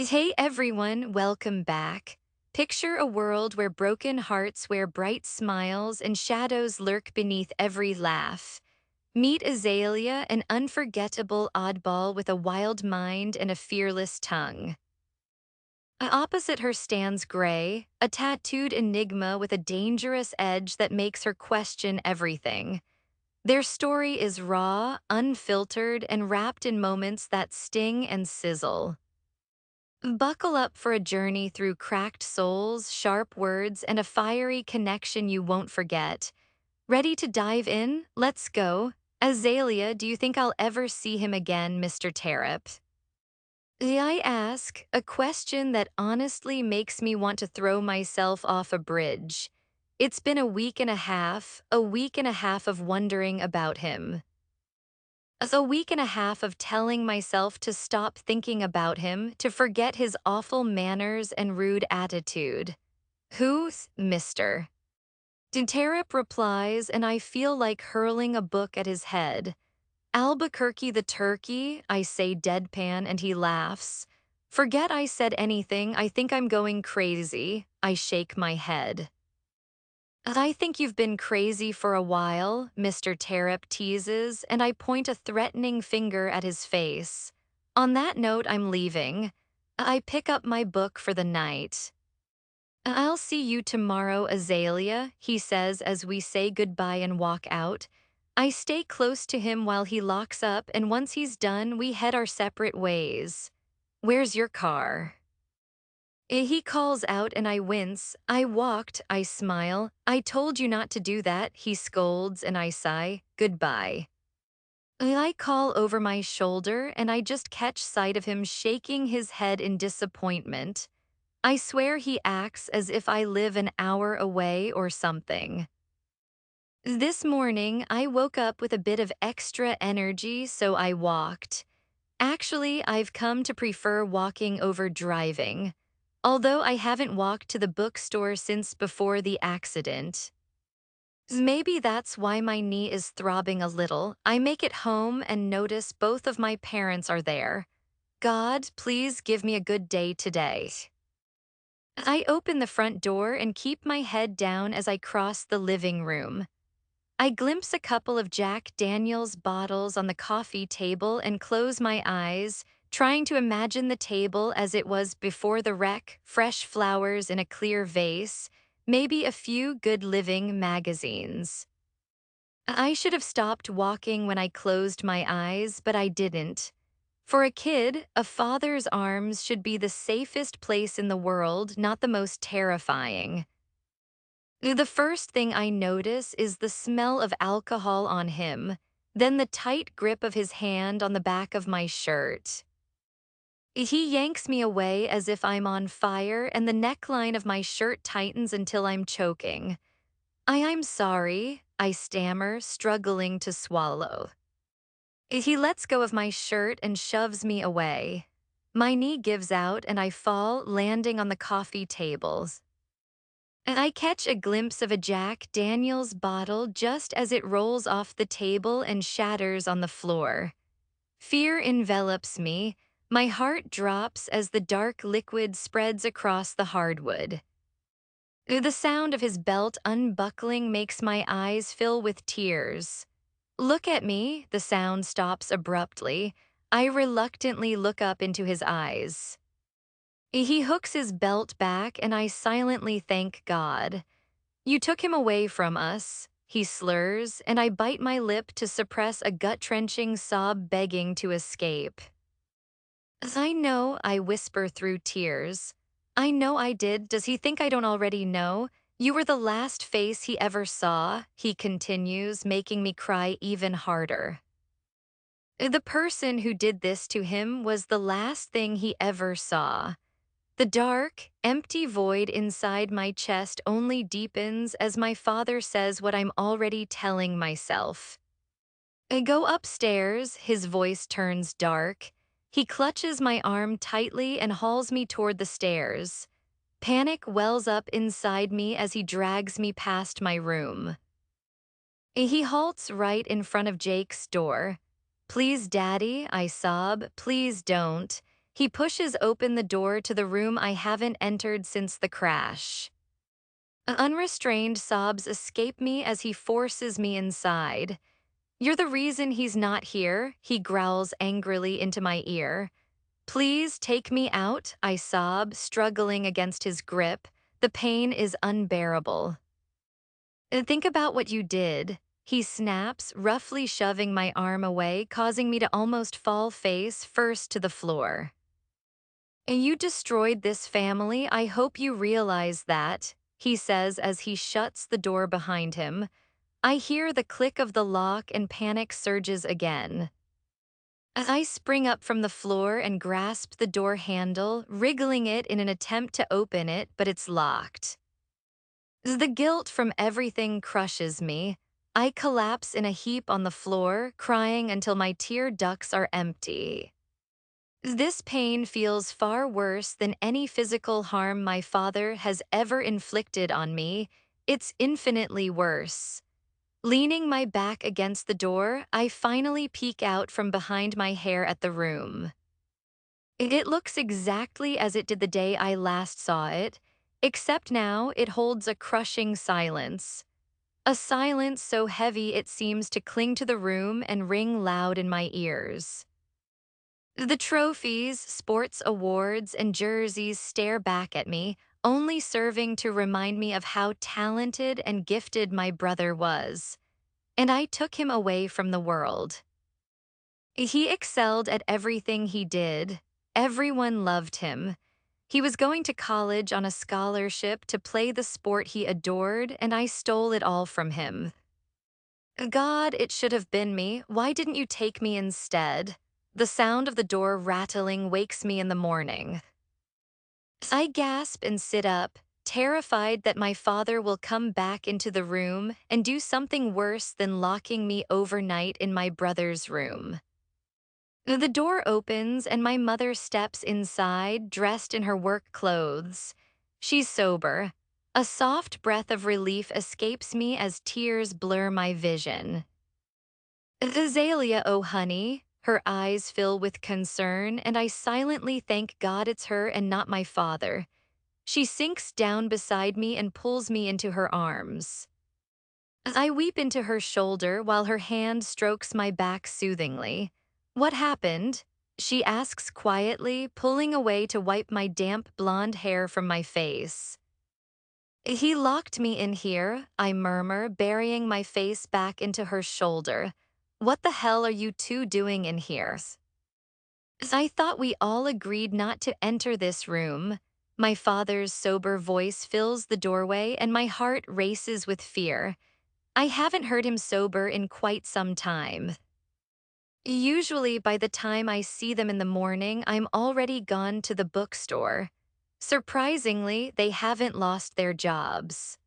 Hey everyone, welcome back. Picture a world where broken hearts wear bright smiles and shadows lurk beneath every laugh. Meet Azalea, an unforgettable oddball with a wild mind and a fearless tongue. Opposite her stands Grey, a tattooed enigma with a dangerous edge that makes her question everything. Their story is raw, unfiltered, and wrapped in moments that sting and sizzle. Buckle up for a journey through cracked souls, sharp words, and a fiery connection you won't forget. Ready to dive in? Let's go. Azalea, do you think I'll ever see him again, Mr. Tarrip? I ask, a question that honestly makes me want to throw myself off a bridge. It's been a week and a half of wondering about him. A week and a half of telling myself to stop thinking about him, to forget his awful manners and rude attitude. Who's Mr. Tarrip replies, and I feel like hurling a book at his head. Albuquerque the turkey, I say deadpan, and he laughs. Forget I said anything, I think I'm going crazy. I shake my head. I think you've been crazy for a while, Mr. Tarrip teases, and I point a threatening finger at his face. On that note, I'm leaving. I pick up my book for the night. I'll see you tomorrow, Azalea, he says as we say goodbye and walk out. I stay close to him while he locks up, and once he's done, we head our separate ways. Where's your car? He calls out and I wince. I walked, I smile. I told you not to do that, he scolds and I sigh. Goodbye. I call over my shoulder and I just catch sight of him shaking his head in disappointment. I swear he acts as if I live an hour away or something. This morning, I woke up with a bit of extra energy, so I walked. Actually, I've come to prefer walking over driving. Although I haven't walked to the bookstore since before the accident. Maybe that's why my knee is throbbing a little. I make it home and notice both of my parents are there. God, please give me a good day today. I open the front door and keep my head down as I cross the living room. I glimpse a couple of Jack Daniels bottles on the coffee table and close my eyes, trying to imagine the table as it was before the wreck, fresh flowers in a clear vase, maybe a few Good Living magazines. I should have stopped walking when I closed my eyes, but I didn't. For a kid, a father's arms should be the safest place in the world, not the most terrifying. The first thing I notice is the smell of alcohol on him, then the tight grip of his hand on the back of my shirt. He yanks me away as if I'm on fire, and the neckline of my shirt tightens until I'm choking. I'm sorry, I stammer, struggling to swallow. He lets go of my shirt and shoves me away. My knee gives out and I fall, landing on the coffee tables. I catch a glimpse of a Jack Daniels bottle just as it rolls off the table and shatters on the floor. Fear envelops me. My heart drops as the dark liquid spreads across the hardwood. The sound of his belt unbuckling makes my eyes fill with tears. Look at me, the sound stops abruptly. I reluctantly look up into his eyes. He hooks his belt back and I silently thank God. You took him away from us, he slurs, and I bite my lip to suppress a gut-wrenching sob begging to escape. I know, I whisper through tears. I know I did. Does he think I don't already know? You were the last face he ever saw, he continues, making me cry even harder. The person who did this to him was the last thing he ever saw. The dark, empty void inside my chest only deepens as my father says what I'm already telling myself. I go upstairs, his voice turns dark. He clutches my arm tightly and hauls me toward the stairs. Panic wells up inside me as he drags me past my room. He halts right in front of Jake's door. Please, Daddy, I sob, please don't. He pushes open the door to the room I haven't entered since the crash. Unrestrained sobs escape me as he forces me inside. "You're the reason he's not here," he growls angrily into my ear. "Please take me out," I sob, struggling against his grip. The pain is unbearable. "Think about what you did," he snaps, roughly shoving my arm away, causing me to almost fall face first to the floor. "You destroyed this family. I hope you realize that," he says as he shuts the door behind him. I hear the click of the lock and panic surges again. I spring up from the floor and grasp the door handle, wriggling it in an attempt to open it, but it's locked. The guilt from everything crushes me. I collapse in a heap on the floor, crying until my tear ducts are empty. This pain feels far worse than any physical harm my father has ever inflicted on me. It's infinitely worse. Leaning my back against the door, I finally peek out from behind my hair at the room. It looks exactly as it did the day I last saw it, except now it holds a crushing silence. A silence so heavy it seems to cling to the room and ring loud in my ears. The trophies, sports awards, and jerseys stare back at me, only serving to remind me of how talented and gifted my brother was. And I took him away from the world. He excelled at everything he did. Everyone loved him. He was going to college on a scholarship to play the sport he adored, and I stole it all from him. God, it should have been me. Why didn't you take me instead? The sound of the door rattling wakes me in the morning. I gasp and sit up, terrified that my father will come back into the room and do something worse than locking me overnight in my brother's room. The door opens and my mother steps inside, dressed in her work clothes. She's sober. A soft breath of relief escapes me as tears blur my vision. "Azalea, oh honey," her eyes fill with concern, and I silently thank God it's her and not my father. She sinks down beside me and pulls me into her arms. I weep into her shoulder while her hand strokes my back soothingly. "What happened?" she asks quietly, pulling away to wipe my damp blonde hair from my face. "He locked me in here," I murmur, burying my face back into her shoulder. "What the hell are you two doing in here?" "I thought we all agreed not to enter this room." My father's sober voice fills the doorway and my heart races with fear. I haven't heard him sober in quite some time. Usually by the time I see them in the morning, I'm already gone to the bookstore. Surprisingly, they haven't lost their jobs.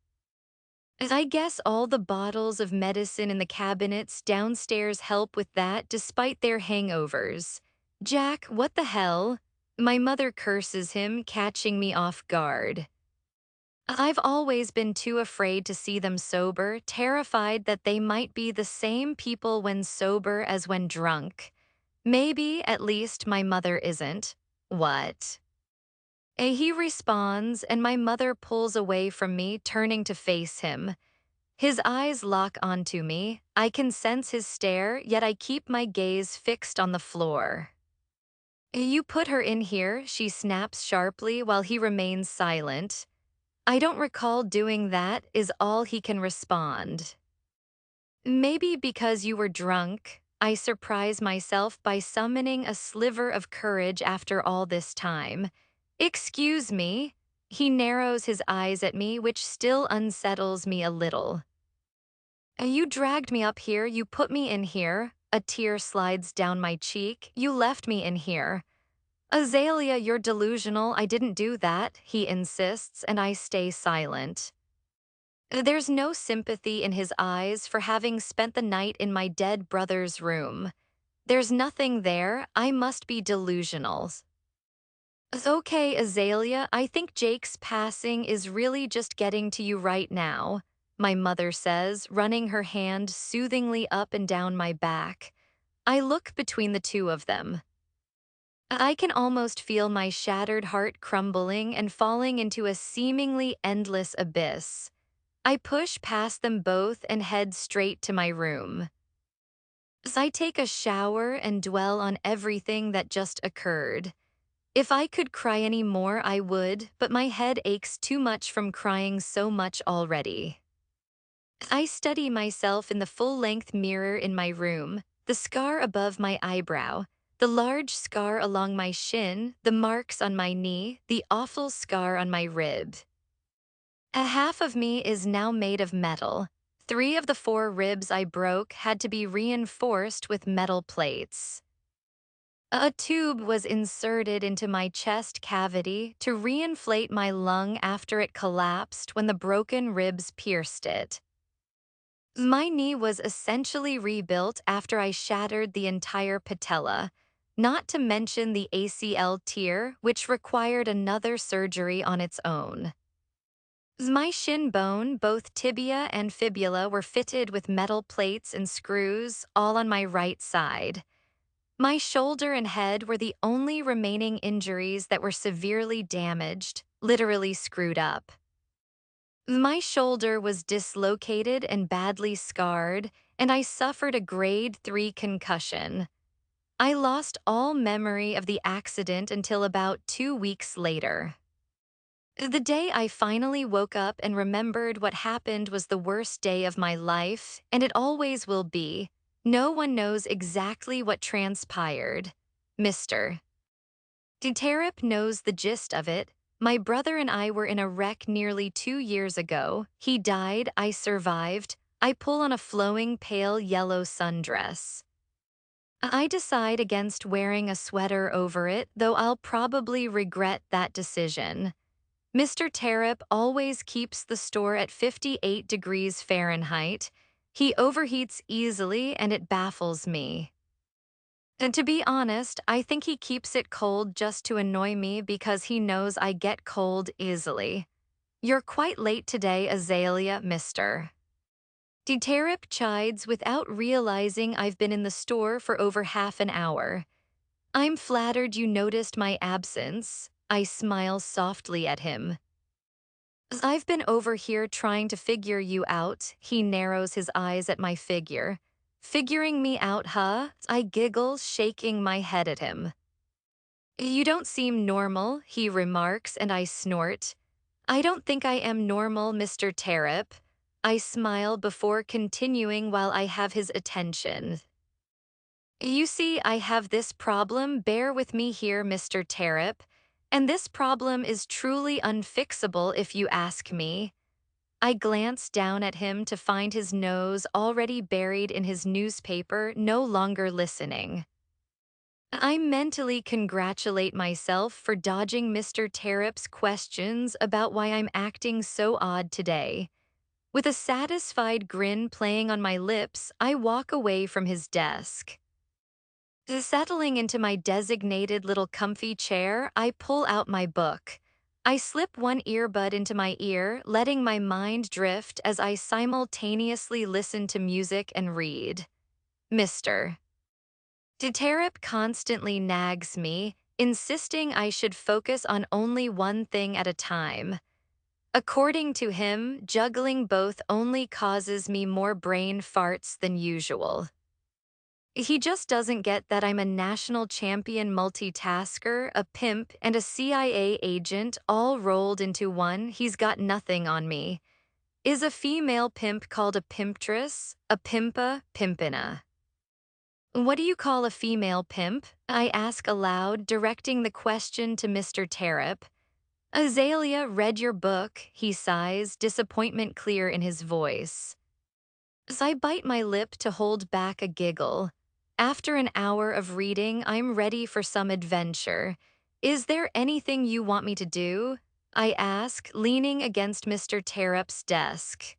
I guess all the bottles of medicine in the cabinets downstairs help with that despite their hangovers. "Jack, what the hell?" My mother curses him, catching me off guard. I've always been too afraid to see them sober, terrified that they might be the same people when sober as when drunk. Maybe, at least, my mother isn't. "What?" He responds, and my mother pulls away from me, turning to face him. His eyes lock onto me. I can sense his stare, yet I keep my gaze fixed on the floor. "You put her in here," she snaps sharply while he remains silent. "I don't recall doing that," is all he can respond. "Maybe because you were drunk," I surprise myself by summoning a sliver of courage after all this time. "Excuse me." He narrows his eyes at me, which still unsettles me a little. "You dragged me up here, you put me in here." A tear slides down my cheek. "You left me in here." "Azalea, you're delusional. I didn't do that," he insists, and I stay silent. There's no sympathy in his eyes for having spent the night in my dead brother's room. There's nothing there. I must be delusional. "Okay, Azalea, I think Jake's passing is really just getting to you right now," my mother says, running her hand soothingly up and down my back. I look between the two of them. I can almost feel my shattered heart crumbling and falling into a seemingly endless abyss. I push past them both and head straight to my room. As I take a shower and dwell on everything that just occurred. If I could cry any more, I would, but my head aches too much from crying so much already. I study myself in the full-length mirror in my room, the scar above my eyebrow, the large scar along my shin, the marks on my knee, the awful scar on my rib. A half of me is now made of metal. 3 of the 4 ribs I broke had to be reinforced with metal plates. A tube was inserted into my chest cavity to reinflate my lung after it collapsed when the broken ribs pierced it. My knee was essentially rebuilt after I shattered the entire patella, not to mention the ACL tear, which required another surgery on its own. My shin bone, both tibia and fibula, were fitted with metal plates and screws, all on my right side. My shoulder and head were the only remaining injuries that were severely damaged, literally screwed up. My shoulder was dislocated and badly scarred, and I suffered a grade 3 concussion. I lost all memory of the accident until about 2 weeks later. The day I finally woke up and remembered what happened was the worst day of my life, and it always will be. No one knows exactly what transpired. Mr. Terep knows the gist of it. My brother and I were in a wreck nearly 2 years ago. He died, I survived. I pull on a flowing pale yellow sundress. I decide against wearing a sweater over it, though I'll probably regret that decision. Mr. Terep always keeps the store at 58 degrees Fahrenheit. He overheats easily and it baffles me. And to be honest, I think he keeps it cold just to annoy me because he knows I get cold easily. You're quite late today, Azalea, Mr. Terep chides without realizing I've been in the store for over half an hour. I'm flattered you noticed my absence. I smile softly at him. I've been over here trying to figure you out. He narrows his eyes at my figure. Figuring me out, huh? I giggle, shaking my head at him. You don't seem normal, he remarks, and I snort. I don't think I am normal, Mr. Terep. I smile before continuing while I have his attention. You see, I have this problem. Bear with me here, Mr. Terep. And this problem is truly unfixable if you ask me. I glance down at him to find his nose already buried in his newspaper, no longer listening. I mentally congratulate myself for dodging Mr. Terep's questions about why I'm acting so odd today. With a satisfied grin playing on my lips, I walk away from his desk. Settling into my designated little comfy chair, I pull out my book. I slip one earbud into my ear, letting my mind drift as I simultaneously listen to music and read. Mr. Terep constantly nags me, insisting I should focus on only one thing at a time. According to him, juggling both only causes me more brain farts than usual. He just doesn't get that I'm a national champion multitasker, a pimp, and a CIA agent all rolled into one. He's got nothing on me. Is a female pimp called a pimptress? A pimpa, pimpina. What do you call a female pimp? I ask aloud, directing the question to Mr. Terep. Azalea read your book, he sighs, disappointment clear in his voice. As I bite my lip to hold back a giggle. After an hour of reading, I'm ready for some adventure. Is there anything you want me to do? I ask, leaning against Mr. Terep's desk.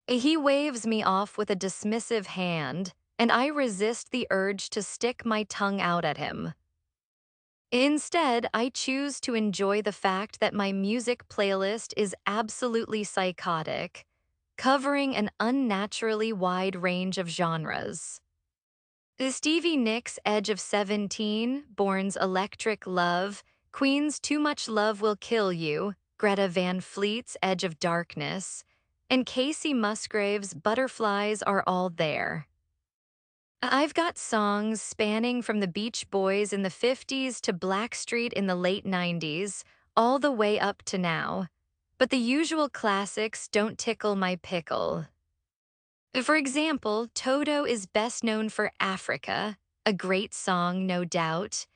He waves me off with a dismissive hand, and I resist the urge to stick my tongue out at him. Instead, I choose to enjoy the fact that my music playlist is absolutely psychotic, covering an unnaturally wide range of genres. Stevie Nicks' Edge of 17, Bourne's Electric Love, Queen's Too Much Love Will Kill You, Greta Van Fleet's Edge of Darkness, and Casey Musgrave's Butterflies are all there. I've got songs spanning from the Beach Boys in the 50s to Blackstreet in the late 90s, all the way up to now. But the usual classics don't tickle my pickle. For example, Toto is best known for Africa, a great song, no doubt,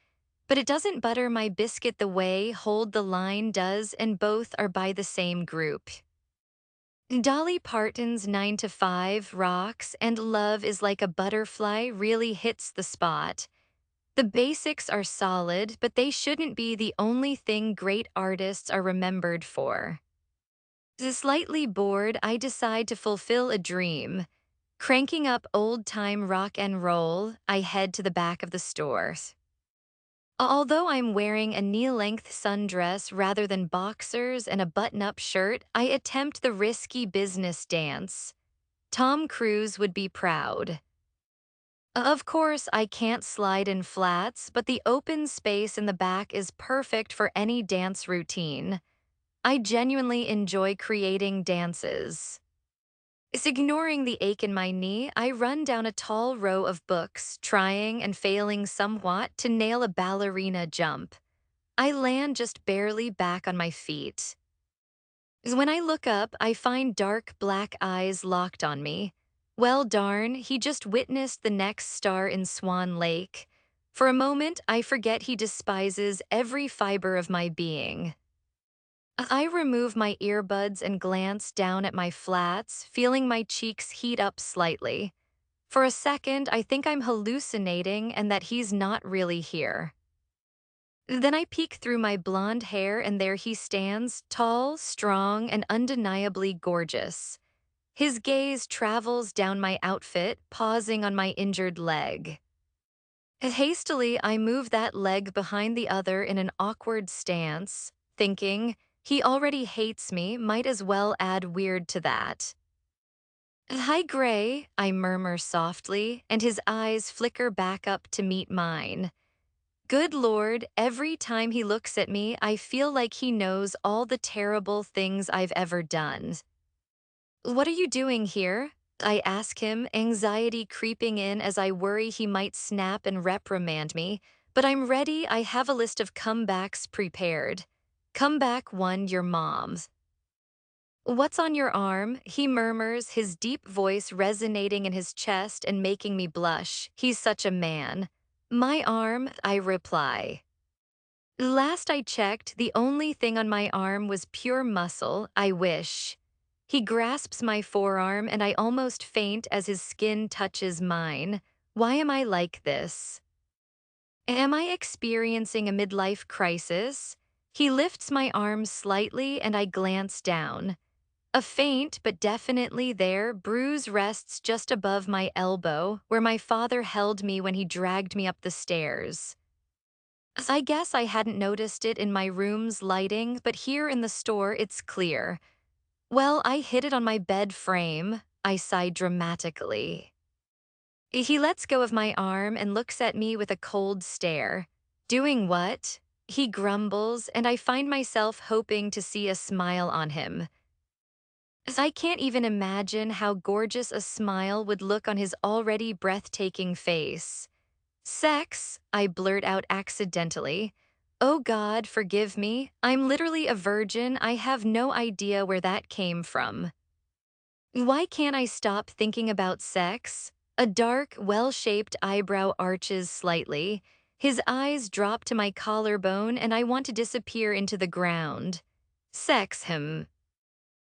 but it doesn't butter my biscuit the way Hold the Line does, and both are by the same group. Dolly Parton's 9 to 5 rocks, and Love is Like a Butterfly really hits the spot. The basics are solid, but they shouldn't be the only thing great artists are remembered for. Slightly bored, I decide to fulfill a dream. Cranking up old-time rock and roll, I head to the back of the store. Although I'm wearing a knee-length sundress rather than boxers and a button-up shirt, I attempt the risky business dance. Tom Cruise would be proud. Of course, I can't slide in flats, but the open space in the back is perfect for any dance routine. I genuinely enjoy creating dances. Ignoring the ache in my knee, I run down a tall row of books, trying and failing somewhat to nail a ballerina jump. I land just barely back on my feet. When I look up, I find dark black eyes locked on me. Well darn, he just witnessed the next star in Swan Lake. For a moment, I forget he despises every fiber of my being. I remove my earbuds and glance down at my flats, feeling my cheeks heat up slightly. For a second, I think I'm hallucinating and that he's not really here. Then I peek through my blonde hair and there he stands, tall, strong, and undeniably gorgeous. His gaze travels down my outfit, pausing on my injured leg. Hastily, I move that leg behind the other in an awkward stance, thinking, he already hates me, might as well add weird to that. Hi, Gray, I murmur softly, and his eyes flicker back up to meet mine. Good Lord, every time he looks at me, I feel like he knows all the terrible things I've ever done. What are you doing here? I ask him, anxiety creeping in as I worry he might snap and reprimand me, but I'm ready. I have a list of comebacks prepared. Comeback 1, your mom's. What's on your arm? He murmurs, his deep voice resonating in his chest and making me blush. He's such a man. My arm, I reply. Last I checked, the only thing on my arm was pure muscle, I wish. He grasps my forearm and I almost faint as his skin touches mine. Why am I like this? Am I experiencing a midlife crisis? He lifts my arm slightly and I glance down. A faint but definitely there bruise rests just above my elbow, where my father held me when he dragged me up the stairs. I guess I hadn't noticed it in my room's lighting, but here in the store it's clear. Well, I hit it on my bed frame, I sigh dramatically. He lets go of my arm and looks at me with a cold stare. Doing what? He grumbles, and I find myself hoping to see a smile on him. I can't even imagine how gorgeous a smile would look on his already breathtaking face. Sex, I blurt out accidentally. Oh God, forgive me. I'm literally a virgin. I have no idea where that came from. Why can't I stop thinking about sex? A dark, well-shaped eyebrow arches slightly. His eyes drop to my collarbone and I want to disappear into the ground. Sex him.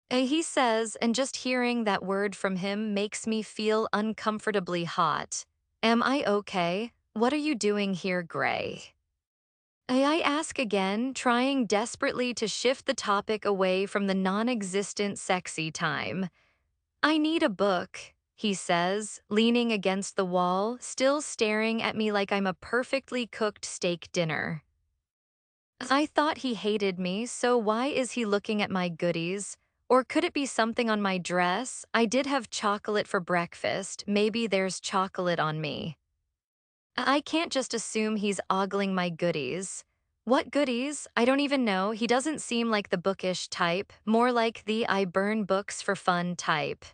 He says, and just hearing that word from him makes me feel uncomfortably hot. Am I okay? What are you doing here, Gray? I ask again, trying desperately to shift the topic away from the non-existent sexy time. I need a book, he says, leaning against the wall, still staring at me like I'm a perfectly cooked steak dinner. I thought he hated me, so why is he looking at my goodies? Or could it be something on my dress? I did have chocolate for breakfast. Maybe there's chocolate on me. I can't just assume he's ogling my goodies. What goodies? I don't even know. He doesn't seem like the bookish type, more like the I burn books for fun type.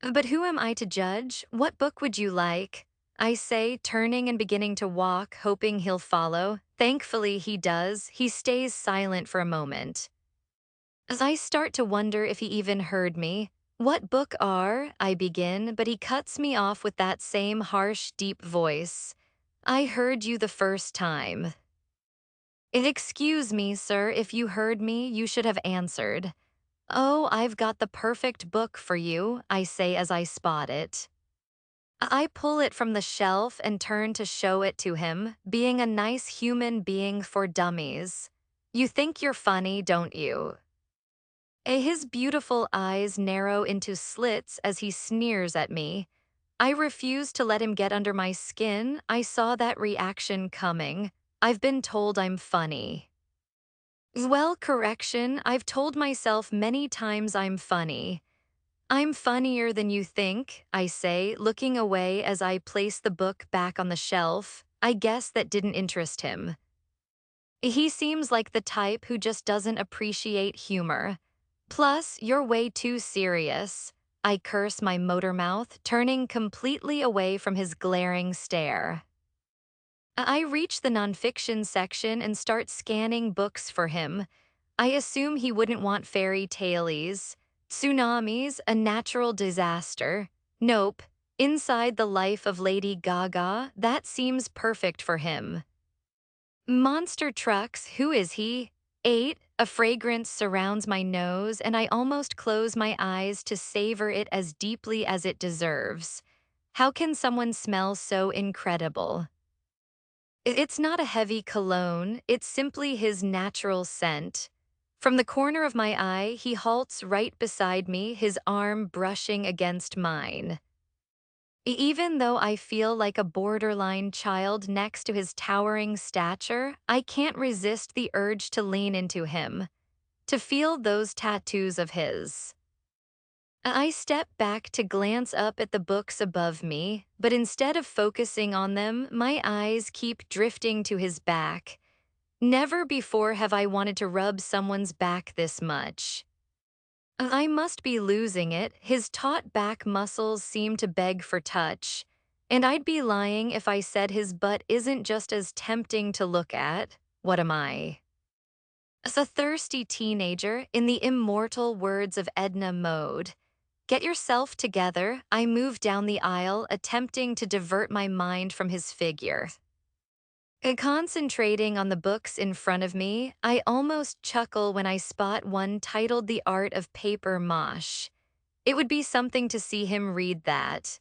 But who am I to judge? What book would you like? I say, turning and beginning to walk, hoping he'll follow. Thankfully, he does. He stays silent for a moment. As I start to wonder if he even heard me, what book are, I begin, but he cuts me off with that same harsh, deep voice. I heard you the first time. Excuse me, sir, if you heard me, you should have answered. Oh, I've got the perfect book for you, I say as I spot it. I pull it from the shelf and turn to show it to him, being a nice human being for dummies. You think you're funny, don't you? His beautiful eyes narrow into slits as he sneers at me. I refuse to let him get under my skin. I saw that reaction coming. I've been told I'm funny. Well, correction, I've told myself many times I'm funny. I'm funnier than you think, I say, looking away as I place the book back on the shelf. I guess that didn't interest him. He seems like the type who just doesn't appreciate humor. Plus, you're way too serious. I curse my motor mouth, turning completely away from his glaring stare. I reach the nonfiction section and start scanning books for him. I assume he wouldn't want fairy tales. Tsunamis, a natural disaster. Nope. Inside the Life of Lady Gaga, that seems perfect for him. Monster trucks, who is he? 8. A fragrance surrounds my nose, and I almost close my eyes to savor it as deeply as it deserves. How can someone smell so incredible? It's not a heavy cologne, it's simply his natural scent. From the corner of my eye, he halts right beside me, his arm brushing against mine. Even though I feel like a borderline child next to his towering stature, I can't resist the urge to lean into him, to feel those tattoos of his. I step back to glance up at the books above me, but instead of focusing on them, my eyes keep drifting to his back. Never before have I wanted to rub someone's back this much. I must be losing it. His taut back muscles seem to beg for touch. And I'd be lying if I said his butt isn't just as tempting to look at. What am I? As a thirsty teenager, in the immortal words of Edna Mode. Get yourself together. I move down the aisle, attempting to divert my mind from his figure. Concentrating on the books in front of me, I almost chuckle when I spot one titled The Art of Paper Mosh. It would be something to see him read that.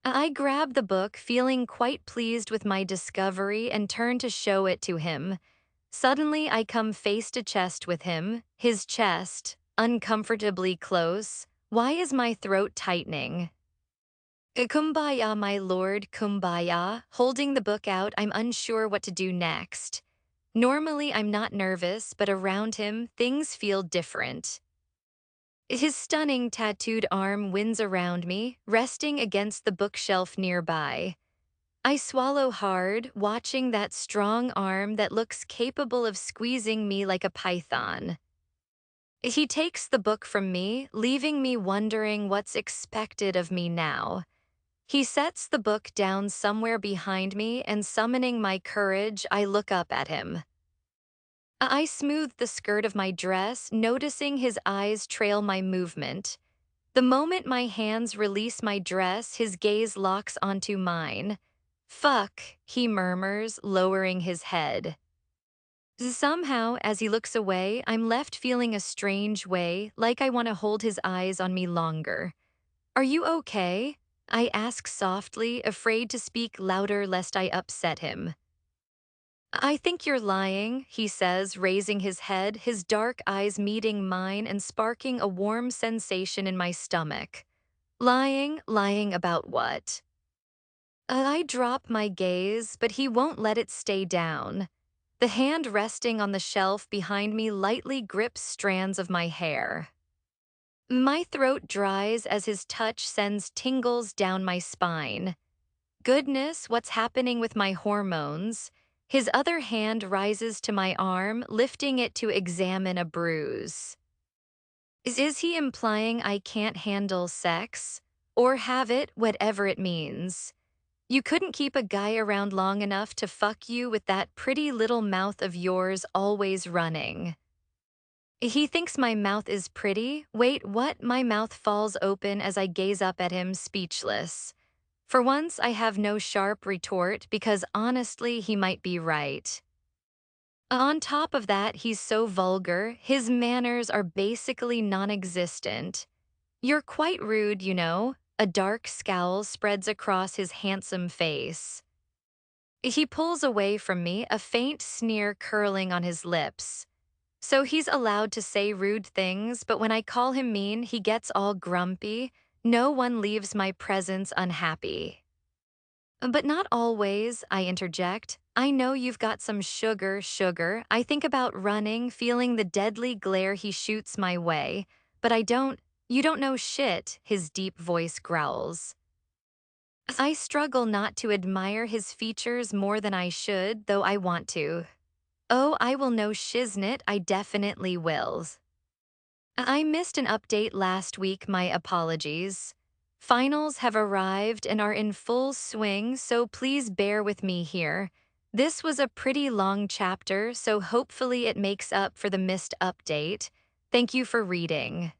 I grab the book, feeling quite pleased with my discovery, and turn to show it to him. Suddenly, I come face to chest with him, his chest, uncomfortably close. Why is my throat tightening? Kumbaya, my lord, kumbaya. Holding the book out, I'm unsure what to do next. Normally, I'm not nervous, but around him, things feel different. His stunning tattooed arm winds around me, resting against the bookshelf nearby. I swallow hard, watching that strong arm that looks capable of squeezing me like a python. He takes the book from me, leaving me wondering what's expected of me now. He sets the book down somewhere behind me, and summoning my courage, I look up at him. I smooth the skirt of my dress, noticing his eyes trail my movement. The moment my hands release my dress, his gaze locks onto mine. Fuck, he murmurs, lowering his head. Somehow, as he looks away, I'm left feeling a strange way, like I want to hold his eyes on me longer. Are you okay? I ask softly, afraid to speak louder lest I upset him. I think you're lying, he says, raising his head, his dark eyes meeting mine and sparking a warm sensation in my stomach. Lying about what? I drop my gaze, but he won't let it stay down. The hand resting on the shelf behind me lightly grips strands of my hair. My throat dries as his touch sends tingles down my spine. Goodness, what's happening with my hormones? His other hand rises to my arm, lifting it to examine a bruise. Is he implying I can't handle sex? Or have it, whatever it means? You couldn't keep a guy around long enough to fuck you with that pretty little mouth of yours always running. He thinks my mouth is pretty. Wait, what? My mouth falls open as I gaze up at him, speechless. For once, I have no sharp retort because honestly, he might be right. On top of that, he's so vulgar, his manners are basically non-existent. You're quite rude, you know. A dark scowl spreads across his handsome face. He pulls away from me, a faint sneer curling on his lips. So he's allowed to say rude things, but when I call him mean, he gets all grumpy. No one leaves my presence unhappy. But not always, I interject. I know you've got some sugar. I think about running, feeling the deadly glare he shoots my way. But you don't know shit, his deep voice growls. I struggle not to admire his features more than I should, though I want to. Oh, I will know shiznit, I definitely will. I missed an update last week, my apologies. Finals have arrived and are in full swing, so please bear with me here. This was a pretty long chapter, so hopefully it makes up for the missed update. Thank you for reading.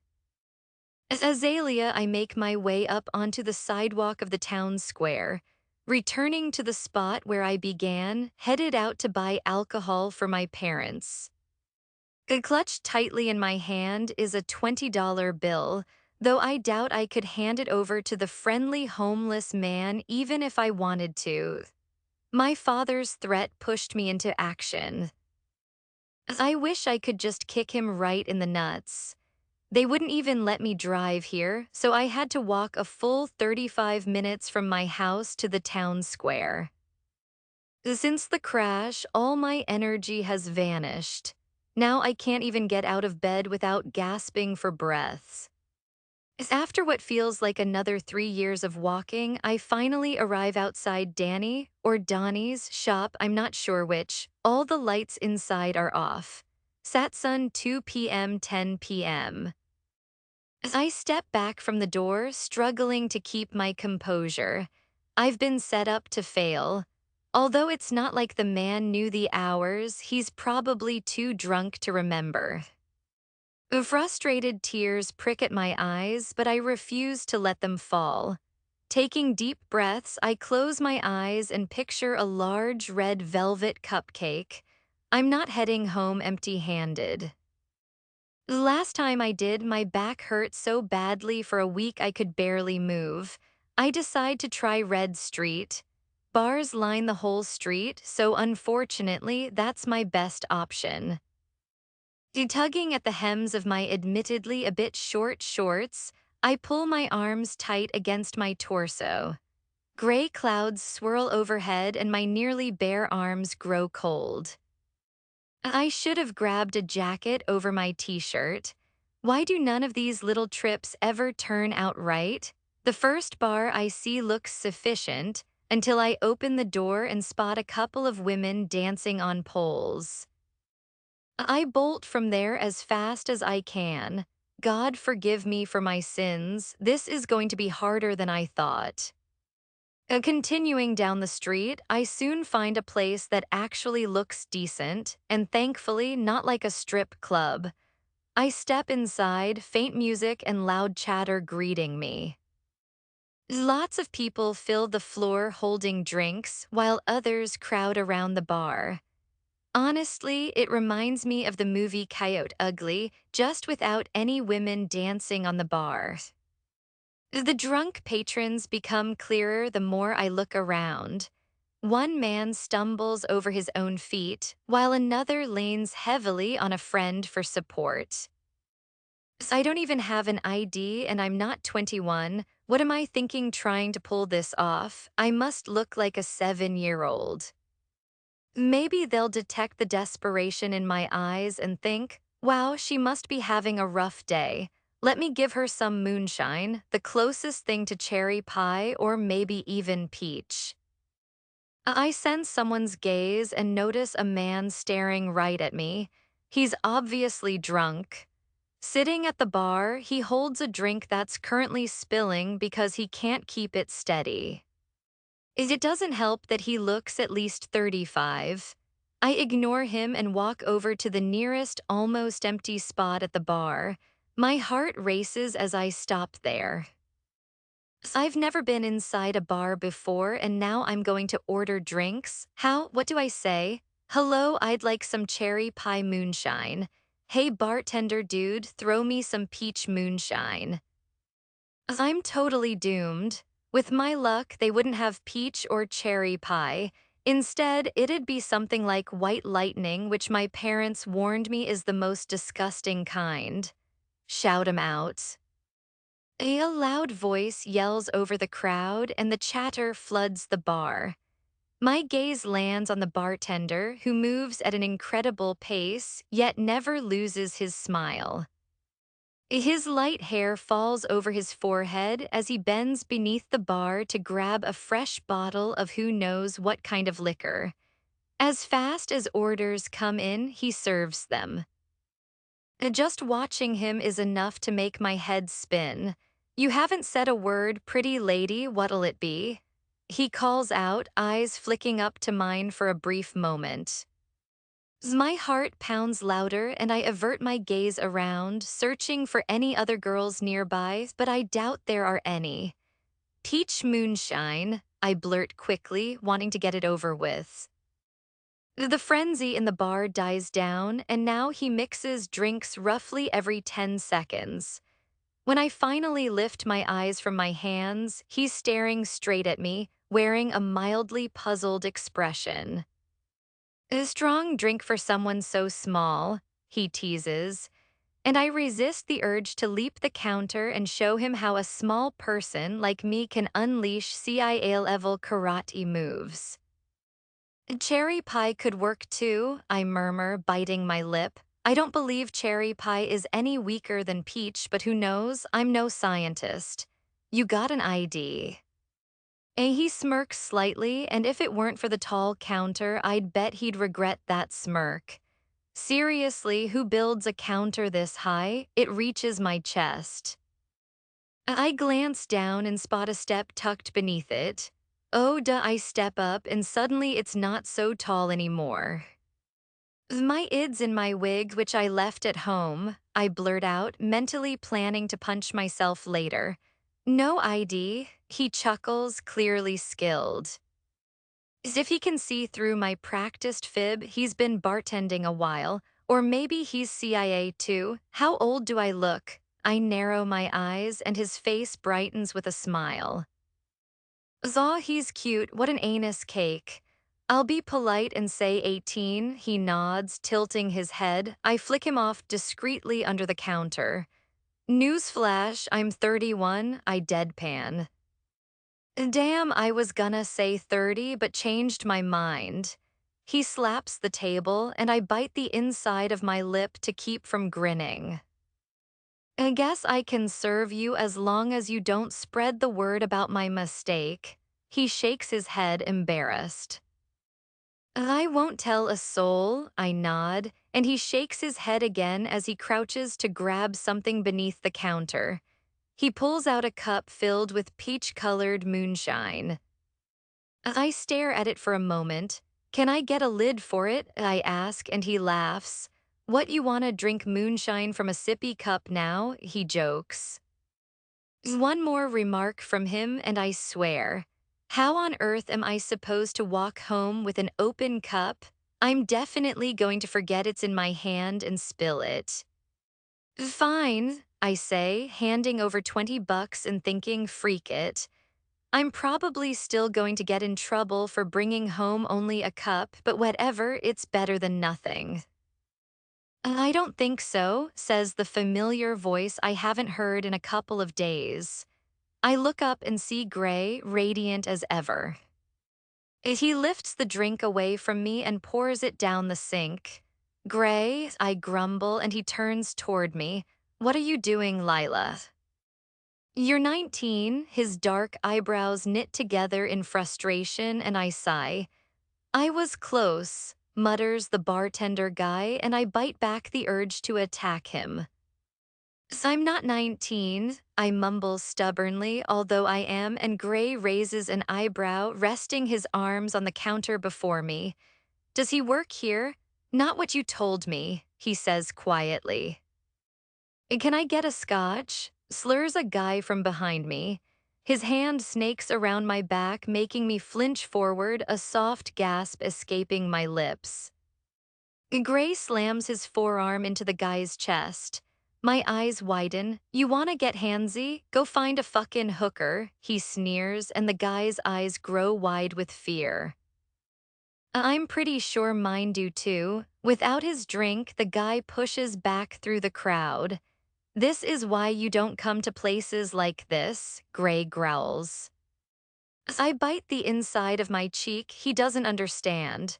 As Azalea, I make my way up onto the sidewalk of the town square, returning to the spot where I began, headed out to buy alcohol for my parents. Clutched tightly in my hand is a $20 bill, though I doubt I could hand it over to the friendly homeless man even if I wanted to. My father's threat pushed me into action. I wish I could just kick him right in the nuts. They wouldn't even let me drive here, so I had to walk a full 35 minutes from my house to the town square. Since the crash, all my energy has vanished. Now I can't even get out of bed without gasping for breaths. After what feels like another 3 years of walking, I finally arrive outside Danny, or Donnie's, shop, I'm not sure which. All the lights inside are off. Satsun 2 p.m. 10 p.m. As I step back from the door, struggling to keep my composure. I've been set up to fail. Although it's not like the man knew the hours, he's probably too drunk to remember. Frustrated tears prick at my eyes, but I refuse to let them fall. Taking deep breaths, I close my eyes and picture a large red velvet cupcake. I'm not heading home empty-handed. The last time I did, my back hurt so badly for a week I could barely move. I decide to try Red Street. Bars line the whole street, so unfortunately, that's my best option. Tugging at the hems of my admittedly a bit short shorts, I pull my arms tight against my torso. Gray clouds swirl overhead and my nearly bare arms grow cold. I should have grabbed a jacket over my t-shirt. Why do none of these little trips ever turn out right? The first bar I see looks sufficient until I open the door and spot a couple of women dancing on poles. I bolt from there as fast as I can. God forgive me for my sins, this is going to be harder than I thought. Continuing down the street, I soon find a place that actually looks decent, and thankfully not like a strip club. I step inside, faint music and loud chatter greeting me. Lots of people fill the floor holding drinks, while others crowd around the bar. Honestly, it reminds me of the movie Coyote Ugly, just without any women dancing on the bar. The drunk patrons become clearer the more I look around. One man stumbles over his own feet, while another leans heavily on a friend for support. I don't even have an ID and I'm not 21. What am I thinking trying to pull this off? I must look like a 7-year-old. Maybe they'll detect the desperation in my eyes and think, wow, she must be having a rough day. Let me give her some moonshine, the closest thing to cherry pie or maybe even peach. I sense someone's gaze and notice a man staring right at me. He's obviously drunk. Sitting at the bar, he holds a drink that's currently spilling because he can't keep it steady. It doesn't help that he looks at least 35. I ignore him and walk over to the nearest almost empty spot at the bar. My heart races as I stop there. I've never been inside a bar before and now I'm going to order drinks. What do I say? Hello, I'd like some cherry pie moonshine. Hey bartender dude, throw me some peach moonshine. I'm totally doomed. With my luck, they wouldn't have peach or cherry pie. Instead, it'd be something like white lightning, which my parents warned me is the most disgusting kind. Shout 'em out. A loud voice yells over the crowd and the chatter floods the bar. My gaze lands on the bartender, who moves at an incredible pace, yet never loses his smile. His light hair falls over his forehead as he bends beneath the bar to grab a fresh bottle of who knows what kind of liquor. As fast as orders come in, he serves them. Just watching him is enough to make my head spin. You haven't said a word, pretty lady, what'll it be? He calls out, eyes flicking up to mine for a brief moment. My heart pounds louder and I avert my gaze around, searching for any other girls nearby, but I doubt there are any. Peach moonshine, I blurt quickly, wanting to get it over with. The frenzy in the bar dies down, and now he mixes drinks roughly every 10 seconds. When I finally lift my eyes from my hands, he's staring straight at me, wearing a mildly puzzled expression. A strong drink for someone so small, he teases, and I resist the urge to leap the counter and show him how a small person like me can unleash CIA-level karate moves. Cherry pie could work too, I murmur, biting my lip. I don't believe cherry pie is any weaker than peach, but who knows? I'm no scientist. You got an ID. He smirks slightly, and if it weren't for the tall counter, I'd bet he'd regret that smirk. Seriously, who builds a counter this high? It reaches my chest. I glance down and spot a step tucked beneath it. Oh, duh, I step up, and suddenly it's not so tall anymore. My id's in my wig, which I left at home, I blurt out, mentally planning to punch myself later. No ID, he chuckles, clearly skilled. As if he can see through my practiced fib, he's been bartending a while, or maybe he's CIA too. How old do I look? I narrow my eyes and his face brightens with a smile. Zaw, he's cute, what an anus cake. I'll be polite and say 18, he nods, tilting his head. I flick him off discreetly under the counter. Newsflash, I'm 31, I deadpan. Damn, I was gonna say 30, but changed my mind. He slaps the table, and I bite the inside of my lip to keep from grinning. I guess I can serve you as long as you don't spread the word about my mistake. He shakes his head, embarrassed. I won't tell a soul, I nod, and he shakes his head again as he crouches to grab something beneath the counter. He pulls out a cup filled with peach-colored moonshine. I stare at it for a moment. Can I get a lid for it? I ask, and he laughs. What, you wanna drink moonshine from a sippy cup now? He jokes. One more remark from him, and I swear. How on earth am I supposed to walk home with an open cup? I'm definitely going to forget it's in my hand and spill it. Fine, I say, handing over $20 and thinking, freak it. I'm probably still going to get in trouble for bringing home only a cup, but whatever, it's better than nothing. I don't think so, says the familiar voice I haven't heard in a couple of days. I look up and see Grey, radiant as ever. He lifts the drink away from me and pours it down the sink. Grey, I grumble, and he turns toward me. What are you doing, Lila? You're 19, his dark eyebrows knit together in frustration, and I sigh. I was close, mutters the bartender guy, and I bite back the urge to attack him. I'm not 19, I mumble stubbornly, although I am, and Gray raises an eyebrow, resting his arms on the counter before me. Does he work here? Not what you told me, he says quietly. Can I get a scotch? Slurs a guy from behind me. His hand snakes around my back, making me flinch forward, a soft gasp escaping my lips. Gray slams his forearm into the guy's chest. My eyes widen. You wanna get handsy? Go find a fucking hooker, he sneers, and the guy's eyes grow wide with fear. I'm pretty sure mine do too. Without his drink, the guy pushes back through the crowd. This is why you don't come to places like this, Gray growls. I bite the inside of my cheek. He doesn't understand.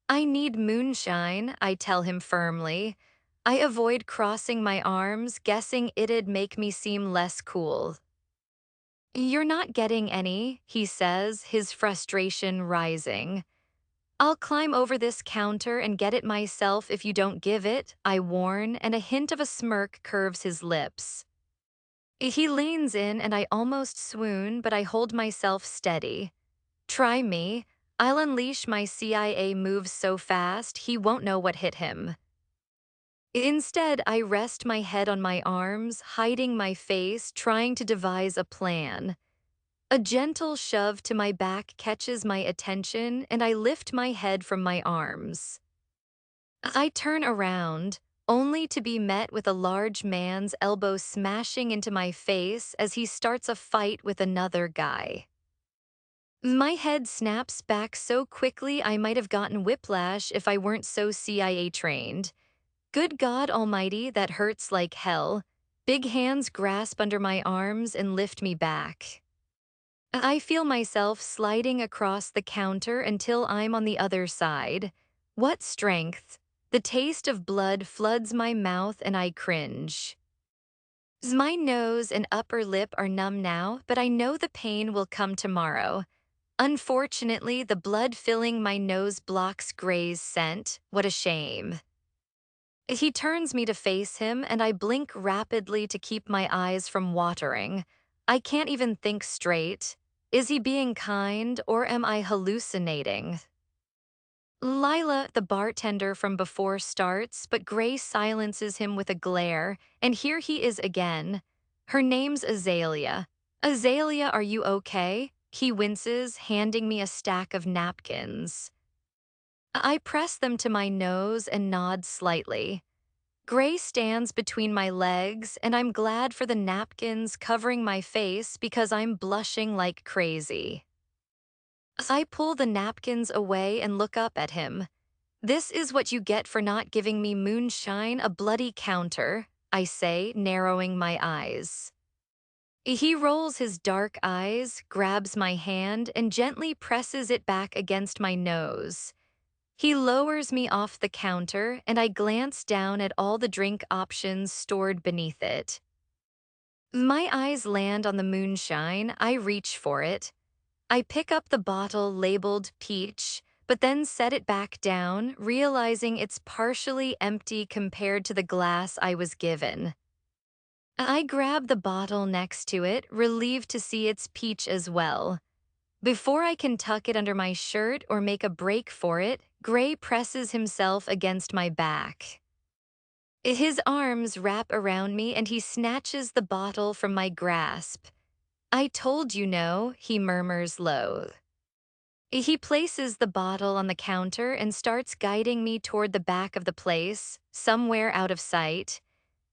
I need moonshine, I tell him firmly. I avoid crossing my arms, guessing it'd make me seem less cool. You're not getting any, he says, his frustration rising. I'll climb over this counter and get it myself if you don't give it, I warn, and a hint of a smirk curves his lips. He leans in and I almost swoon, but I hold myself steady. Try me. I'll unleash my CIA moves so fast he won't know what hit him. Instead, I rest my head on my arms, hiding my face, trying to devise a plan. A gentle shove to my back catches my attention, and I lift my head from my arms. I turn around, only to be met with a large man's elbow smashing into my face as he starts a fight with another guy. My head snaps back so quickly I might have gotten whiplash if I weren't so CIA trained. Good God Almighty, that hurts like hell. Big hands grasp under my arms and lift me back. I feel myself sliding across the counter until I'm on the other side. What strength! The taste of blood floods my mouth and I cringe. My nose and upper lip are numb now, but I know the pain will come tomorrow. Unfortunately, the blood filling my nose blocks Gray's scent. What a shame. He turns me to face him, and I blink rapidly to keep my eyes from watering. I can't even think straight. Is he being kind, or am I hallucinating? Lila, the bartender from before, starts, but Gray silences him with a glare, and here he is again. Her name's Azalea. Azalea, are you okay? He winces, handing me a stack of napkins. I press them to my nose and nod slightly. Gray stands between my legs, and I'm glad for the napkins covering my face because I'm blushing like crazy. I pull the napkins away and look up at him. This is what you get for not giving me moonshine, a bloody counter, I say, narrowing my eyes. He rolls his dark eyes, grabs my hand, and gently presses it back against my nose. He lowers me off the counter, and I glance down at all the drink options stored beneath it. My eyes land on the moonshine. I reach for it. I pick up the bottle labeled peach, but then set it back down, realizing it's partially empty compared to the glass I was given. I grab the bottle next to it, relieved to see it's peach as well. Before I can tuck it under my shirt or make a break for it, Gray presses himself against my back. His arms wrap around me and he snatches the bottle from my grasp. I told you no, he murmurs low. He places the bottle on the counter and starts guiding me toward the back of the place, somewhere out of sight.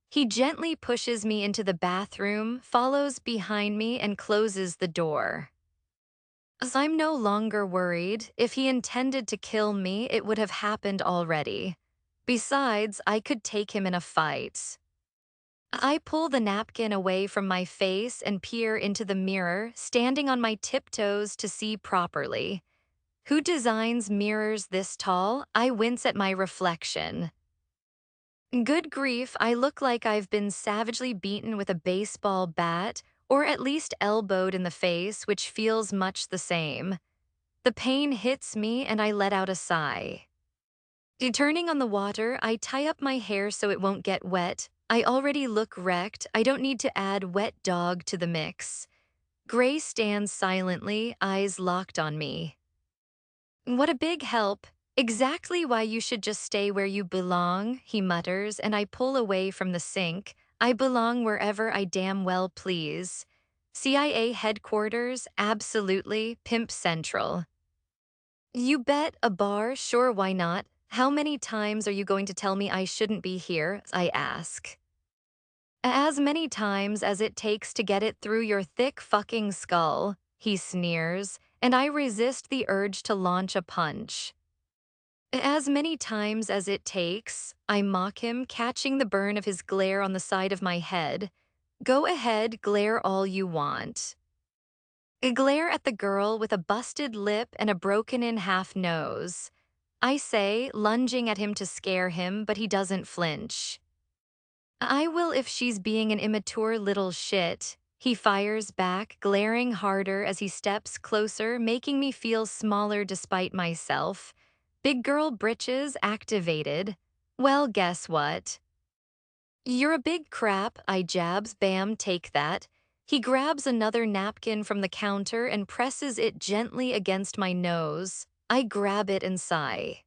He gently pushes me into the bathroom, follows behind me, and closes the door. I'm no longer worried. If he intended to kill me, it would have happened already. Besides, I could take him in a fight. I pull the napkin away from my face and peer into the mirror, standing on my tiptoes to see properly. Who designs mirrors this tall? I wince at my reflection. Good grief, I look like I've been savagely beaten with a baseball bat, or at least elbowed in the face, which feels much the same. The pain hits me and I let out a sigh. Turning on the water, I tie up my hair so it won't get wet. I already look wrecked. I don't need to add wet dog to the mix. Gray stands silently, eyes locked on me. What a big help. Exactly why you should just stay where you belong, he mutters, and I pull away from the sink. I belong wherever I damn well please. CIA headquarters, absolutely, Pimp Central. You bet, a bar, sure, why not? How many times are you going to tell me I shouldn't be here? I ask. As many times as it takes to get it through your thick fucking skull, he sneers, and I resist the urge to launch a punch. As many times as it takes, I mock him, catching the burn of his glare on the side of my head. Go ahead, glare all you want. I glare at the girl with a busted lip and a broken-in-half nose. I say, lunging at him to scare him, but he doesn't flinch. I will if she's being an immature little shit. He fires back, glaring harder as he steps closer, making me feel smaller despite myself. Big girl britches activated. Well, guess what? You're a big crap, I jabs, bam, take that. He grabs another napkin from the counter and presses it gently against my nose. I grab it and sigh.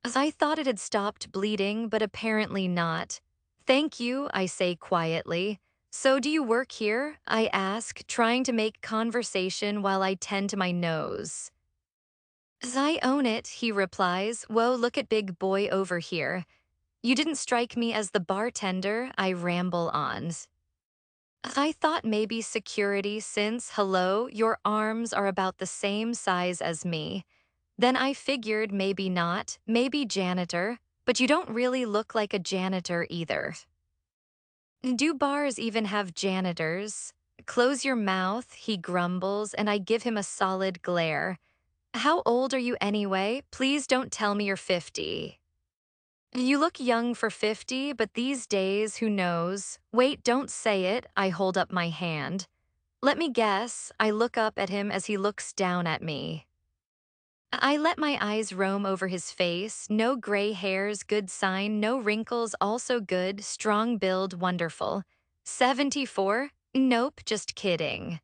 I thought it had stopped bleeding, but apparently not. Thank you, I say quietly. So do you work here? I ask, trying to make conversation while I tend to my nose. I own it, he replies. Whoa, look at big boy over here. You didn't strike me as the bartender, I ramble on. I thought maybe security since, hello, your arms are about the same size as me. Then I figured maybe not, maybe janitor, but you don't really look like a janitor either. Do bars even have janitors? Close your mouth, he grumbles, and I give him a solid glare. How old are you anyway? Please don't tell me you're 50. You look young for 50, but these days, who knows? Wait, don't say it, I hold up my hand. Let me guess, I look up at him as he looks down at me. I let my eyes roam over his face, no gray hairs, good sign, no wrinkles, also good, strong build, wonderful. 74? Nope, just kidding.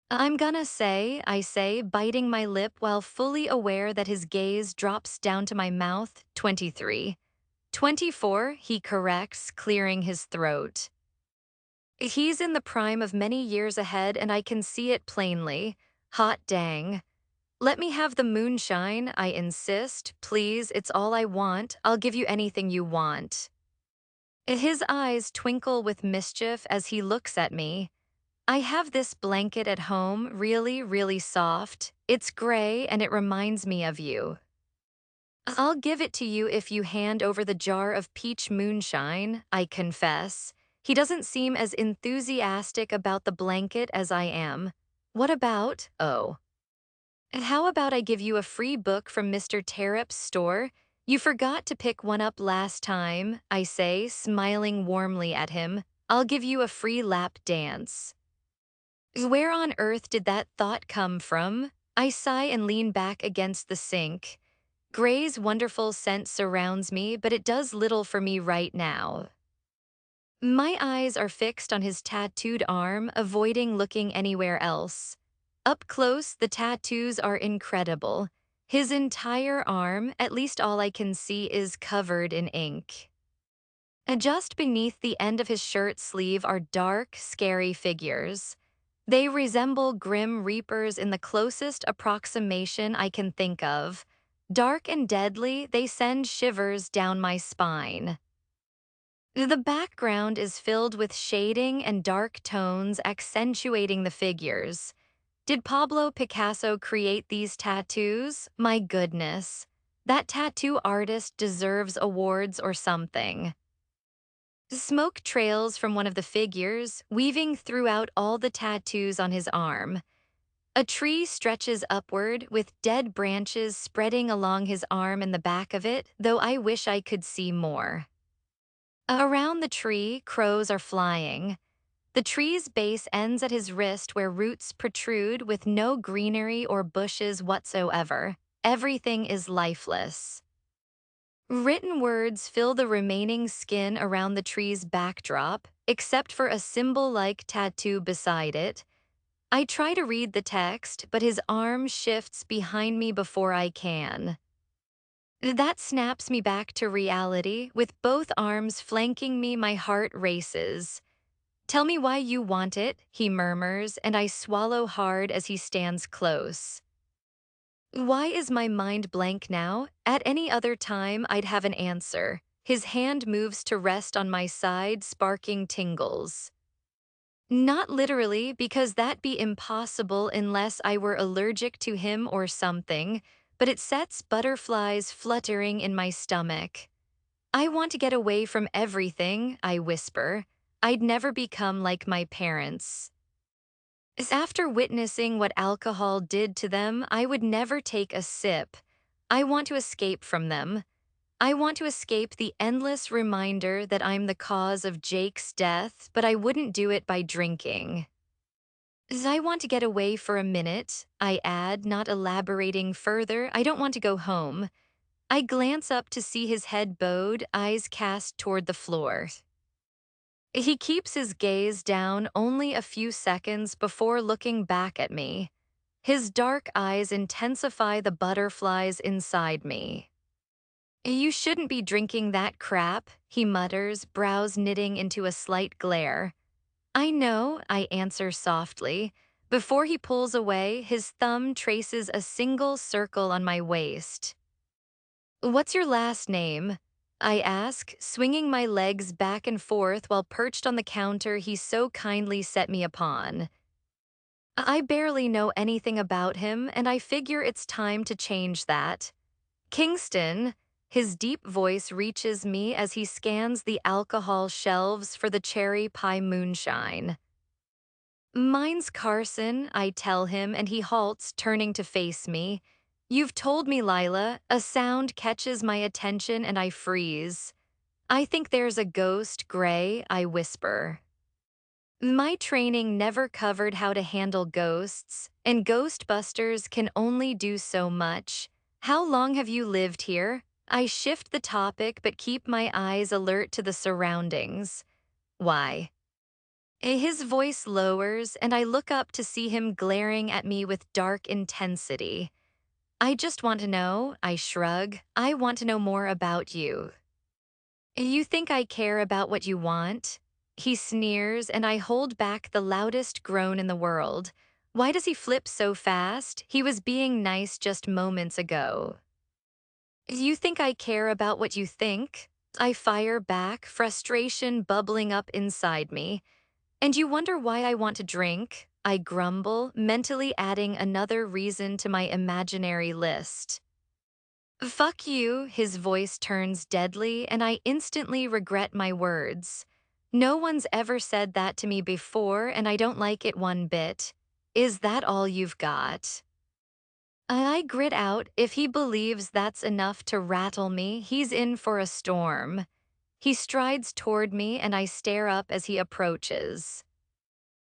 I'm gonna say, I say, biting my lip while fully aware that his gaze drops down to my mouth, 23. 24, he corrects, clearing his throat. He's in the prime of many years ahead and I can see it plainly. Hot dang. Let me have the moonshine, I insist. Please, it's all I want. I'll give you anything you want. His eyes twinkle with mischief as he looks at me. I have this blanket at home, really, really soft. It's gray and it reminds me of you. I'll give it to you if you hand over the jar of peach moonshine, I confess. He doesn't seem as enthusiastic about the blanket as I am. What about, oh. How about I give you a free book from Mr. Tarrap's store? You forgot to pick one up last time, I say, smiling warmly at him. I'll give you a free lap dance. Where on earth did that thought come from? I sigh and lean back against the sink. Gray's wonderful scent surrounds me, but it does little for me right now. My eyes are fixed on his tattooed arm, avoiding looking anywhere else. Up close, the tattoos are incredible. His entire arm, at least all I can see, is covered in ink. Just beneath the end of his shirt sleeve are dark, scary figures. They resemble grim reapers in the closest approximation I can think of. Dark and deadly, they send shivers down my spine. The background is filled with shading and dark tones accentuating the figures. Did Pablo Picasso create these tattoos? My goodness. That tattoo artist deserves awards or something. Smoke trails from one of the figures, weaving throughout all the tattoos on his arm. A tree stretches upward, with dead branches spreading along his arm and the back of it, though I wish I could see more. Around the tree, crows are flying. The tree's base ends at his wrist where roots protrude with no greenery or bushes whatsoever. Everything is lifeless. Written words fill the remaining skin around the tree's backdrop, except for a symbol-like tattoo beside it. I try to read the text, but his arm shifts behind me before I can. That snaps me back to reality. With both arms flanking me, my heart races. "Tell me why you want it," he murmurs, and I swallow hard as he stands close. Why is my mind blank now? At any other time, I'd have an answer. His hand moves to rest on my side, sparking tingles. Not literally, because that'd be impossible unless I were allergic to him or something, but it sets butterflies fluttering in my stomach. "I want to get away from everything," I whisper. "I'd never become like my parents." As after witnessing what alcohol did to them, I would never take a sip. I want to escape from them. I want to escape the endless reminder that I'm the cause of Jake's death, but I wouldn't do it by drinking. As I want to get away for a minute, I add, not elaborating further. I don't want to go home. I glance up to see his head bowed, eyes cast toward the floor. He keeps his gaze down only a few seconds before looking back at me. His dark eyes intensify the butterflies inside me. "You shouldn't be drinking that crap," he mutters, brows knitting into a slight glare. "I know," I answer softly. Before he pulls away, his thumb traces a single circle on my waist. "What's your last name?" I ask, swinging my legs back and forth while perched on the counter he so kindly set me upon. I barely know anything about him, and I figure it's time to change that. "Kingston." His deep voice reaches me as he scans the alcohol shelves for the cherry pie moonshine. "Mine's Carson," I tell him, and he halts, turning to face me. "You've told me, Lila." A sound catches my attention and I freeze. "I think there's a ghost, Grey," I whisper. My training never covered how to handle ghosts, and Ghostbusters can only do so much. "How long have you lived here?" I shift the topic but keep my eyes alert to the surroundings. "Why?" His voice lowers, and I look up to see him glaring at me with dark intensity. "I just want to know," I shrug. "I want to know more about you." "You think I care about what you want?" He sneers, and I hold back the loudest groan in the world. Why does he flip so fast? He was being nice just moments ago. "You think I care about what you think?" I fire back, frustration bubbling up inside me. "And you wonder why I want to drink?" I grumble, mentally adding another reason to my imaginary list. "Fuck you," his voice turns deadly, and I instantly regret my words. No one's ever said that to me before, and I don't like it one bit. "Is that all you've got?" I grit out. If he believes that's enough to rattle me, he's in for a storm. He strides toward me, and I stare up as he approaches.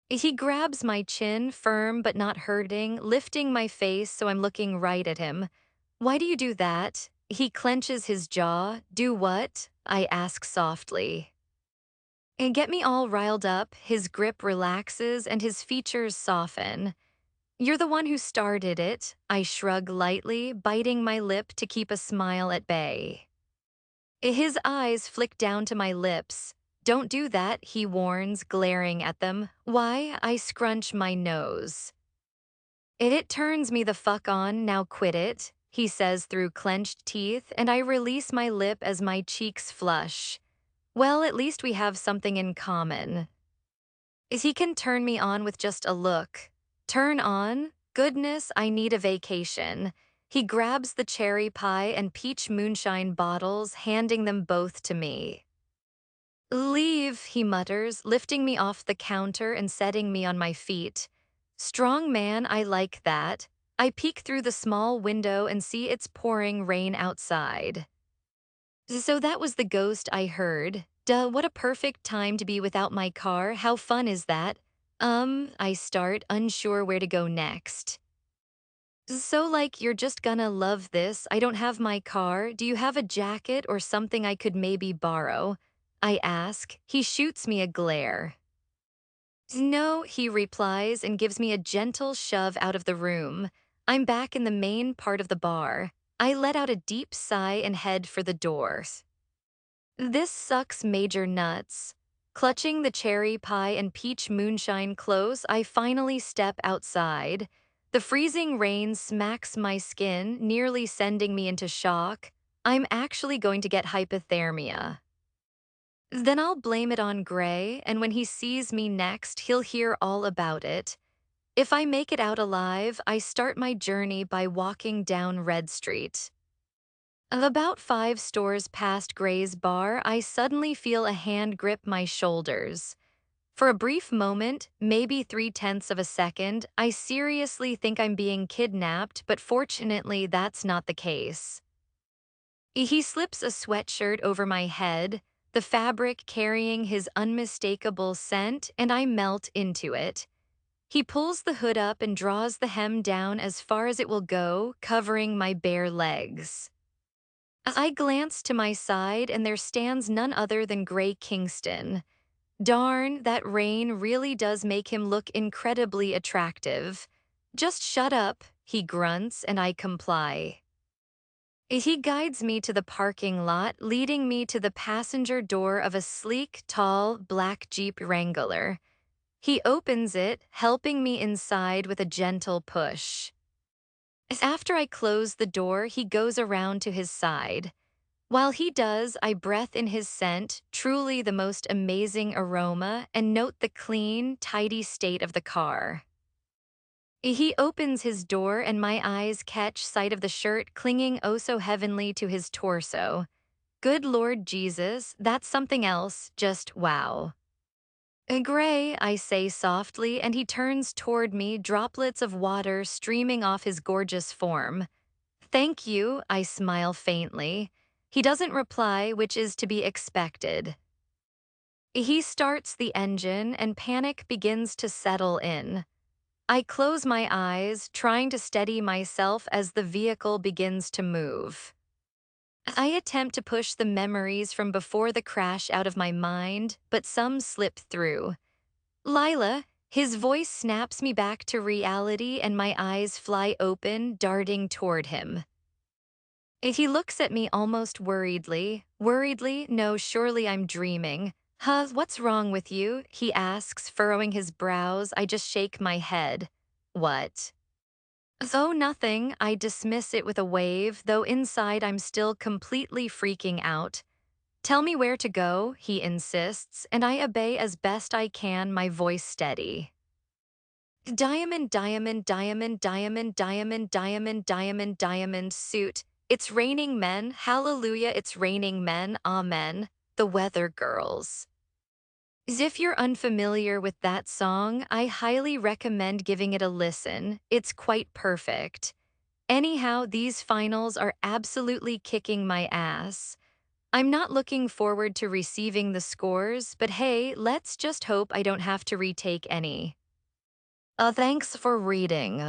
He grabs my chin, firm but not hurting, lifting my face so I'm looking right at him. "Why do you do that?" He clenches his jaw. "Do what?" I ask softly. And get me all riled up, his grip relaxes and his features soften. "You're the one who started it," I shrug lightly, biting my lip to keep a smile at bay. His eyes flick down to my lips. "Don't do that," he warns, glaring at them. "Why?" I scrunch my nose. It turns me the fuck on, now quit it," he says through clenched teeth, and I release my lip as my cheeks flush. Well, at least we have something in common. He can turn me on with just a look. Turn on? Goodness, I need a vacation. He grabs the cherry pie and peach moonshine bottles, handing them both to me. "Leave," he mutters, lifting me off the counter and setting me on my feet. "Strong man, I like that." I peek through the small window and see it's pouring rain outside. "So that was the ghost I heard." Duh, what a perfect time to be without my car. How fun is that? I start, unsure where to go next. So, like, you're just gonna love this. I don't have my car. Do you have a jacket or something I could maybe borrow? I ask. He shoots me a glare. No, he replies and gives me a gentle shove out of the room. I'm back in the main part of the bar. I let out a deep sigh and head for the doors. This sucks major nuts. Clutching the cherry pie and peach moonshine close, I finally step outside. The freezing rain smacks my skin, nearly sending me into shock. I'm actually going to get hypothermia. Then I'll blame it on Gray, and when he sees me next, he'll hear all about it. If I make it out alive, I start my journey by walking down Red Street. About 5 stores past Gray's bar, I suddenly feel a hand grip my shoulders. For a brief moment, maybe 3/10 of a second, I seriously think I'm being kidnapped, but fortunately that's not the case. He slips a sweatshirt over my head, the fabric carrying his unmistakable scent, and I melt into it. He pulls the hood up and draws the hem down as far as it will go, covering my bare legs. I glance to my side and there stands none other than Grey Kingston. Darn, that rain really does make him look incredibly attractive. Just shut up, he grunts, and I comply. He guides me to the parking lot, leading me to the passenger door of a sleek, tall, black Jeep Wrangler. He opens it, helping me inside with a gentle push. After I close the door, he goes around to his side. While he does, I breath in his scent, truly the most amazing aroma, and note the clean, tidy state of the car. He opens his door and my eyes catch sight of the shirt clinging oh so heavenly to his torso. Good Lord Jesus, that's something else, just wow. Gray, I say softly, and he turns toward me, droplets of water streaming off his gorgeous form. Thank you, I smile faintly. He doesn't reply, which is to be expected. He starts the engine, and panic begins to settle in. I close my eyes, trying to steady myself as the vehicle begins to move. I attempt to push the memories from before the crash out of my mind, but some slip through. Lila, his voice snaps me back to reality and my eyes fly open, darting toward him. He looks at me almost worriedly. Worriedly? No, surely I'm dreaming. Huh, what's wrong with you? He asks, furrowing his brows. I just shake my head. What? Oh, nothing. I dismiss it with a wave, though inside I'm still completely freaking out. Tell me where to go, he insists, and I obey as best I can, my voice steady. Diamond, diamond, diamond, diamond, diamond, diamond, diamond, diamond suit. It's raining men. Hallelujah, it's raining men. Amen. The Weather Girls. As if you're unfamiliar with that song, I highly recommend giving it a listen. It's quite perfect. Anyhow, these finals are absolutely kicking my ass. I'm not looking forward to receiving the scores, but hey, let's just hope I don't have to retake any. Thanks for reading.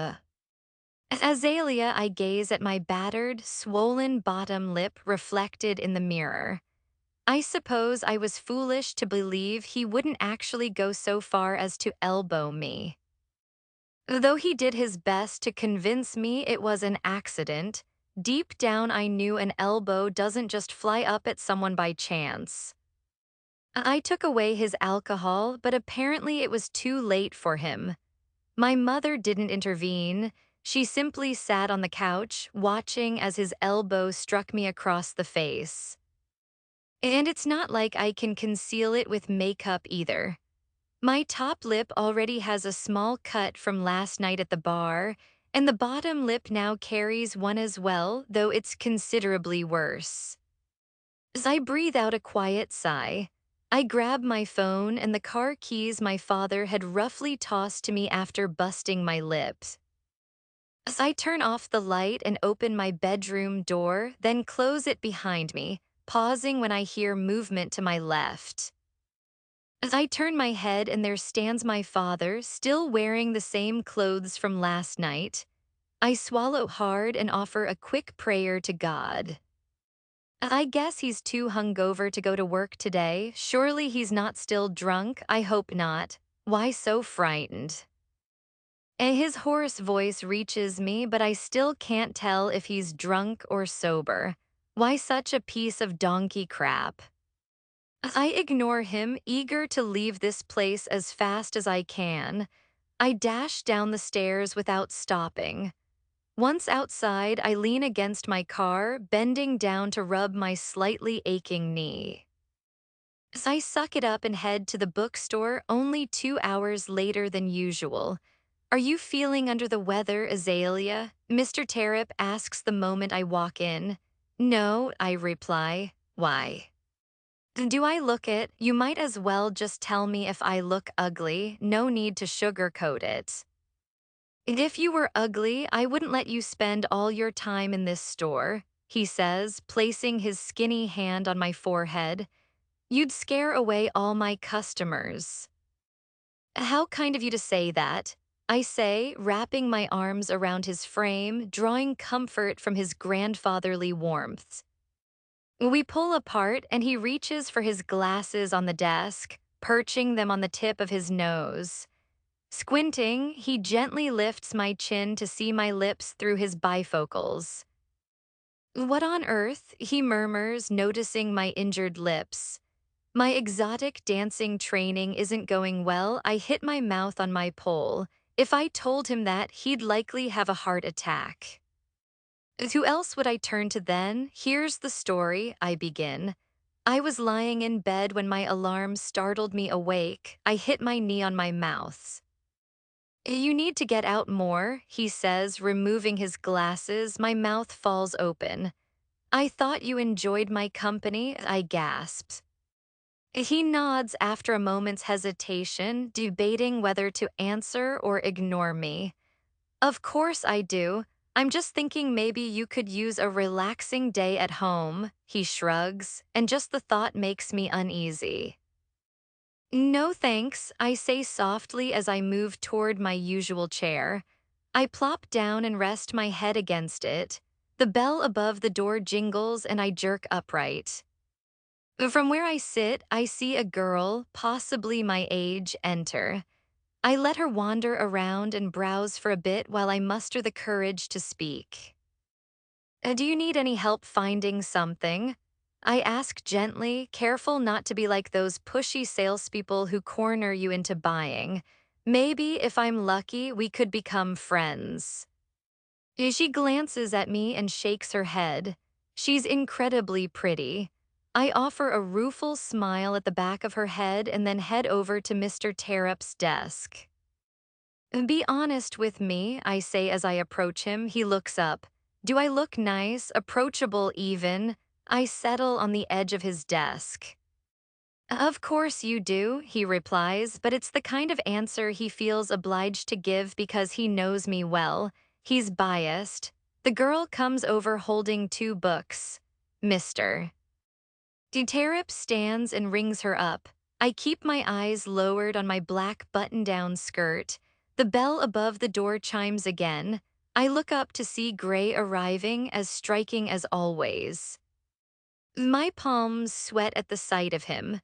Azalea, I gaze at my battered, swollen bottom lip reflected in the mirror. I suppose I was foolish to believe he wouldn't actually go so far as to elbow me. Though he did his best to convince me it was an accident, deep down I knew an elbow doesn't just fly up at someone by chance. I took away his alcohol, but apparently it was too late for him. My mother didn't intervene. She simply sat on the couch, watching as his elbow struck me across the face. And it's not like I can conceal it with makeup either. My top lip already has a small cut from last night at the bar, and the bottom lip now carries one as well, though it's considerably worse. As I breathe out a quiet sigh, I grab my phone and the car keys my father had roughly tossed to me after busting my lips. As I turn off the light and open my bedroom door, then close it behind me, pausing when I hear movement to my left. As I turn my head and there stands my father, still wearing the same clothes from last night. I swallow hard and offer a quick prayer to God. I guess he's too hungover to go to work today. Surely he's not still drunk. I hope not. Why so frightened? And his hoarse voice reaches me, but I still can't tell if he's drunk or sober. Why such a piece of donkey crap? I ignore him, eager to leave this place as fast as I can. I dash down the stairs without stopping. Once outside, I lean against my car, bending down to rub my slightly aching knee. As I suck it up and head to the bookstore only 2 hours later than usual. Are you feeling under the weather, Azalea? Mr. Tarrip asks the moment I walk in. No, I reply. Why? Do I look it? You might as well just tell me if I look ugly. No need to sugarcoat it. If you were ugly, I wouldn't let you spend all your time in this store, he says, placing his skinny hand on my forehead. You'd scare away all my customers. How kind of you to say that, I say, wrapping my arms around his frame, drawing comfort from his grandfatherly warmth. We pull apart and he reaches for his glasses on the desk, perching them on the tip of his nose. Squinting, he gently lifts my chin to see my lips through his bifocals. What on earth, he murmurs, noticing my injured lips. My exotic dancing training isn't going well. I hit my mouth on my pole. If I told him that, he'd likely have a heart attack. Who else would I turn to then? Here's the story, I begin. I was lying in bed when my alarm startled me awake. I hit my knee on my mouth. You need to get out more, he says, removing his glasses. My mouth falls open. I thought you enjoyed my company, I gasped. He nods after a moment's hesitation, debating whether to answer or ignore me. Of course I do. I'm just thinking maybe you could use a relaxing day at home, he shrugs, and just the thought makes me uneasy. No thanks, I say softly as I move toward my usual chair. I plop down and rest my head against it. The bell above the door jingles and I jerk upright. From where I sit, I see a girl, possibly my age, enter. I let her wander around and browse for a bit while I muster the courage to speak. Do you need any help finding something? I ask gently, careful not to be like those pushy salespeople who corner you into buying. Maybe, if I'm lucky, we could become friends. She glances at me and shakes her head. She's incredibly pretty. I offer a rueful smile at the back of her head and then head over to Mr. Tarrip's desk. Be honest with me, I say as I approach him. He looks up. Do I look nice, approachable even? I settle on the edge of his desk. Of course you do, he replies, but it's the kind of answer he feels obliged to give because he knows me well. He's biased. The girl comes over holding 2 books. Mr. Tarrip stands and rings her up. I keep my eyes lowered on my black button-down skirt. The bell above the door chimes again. I look up to see Grey arriving, as striking as always. My palms sweat at the sight of him.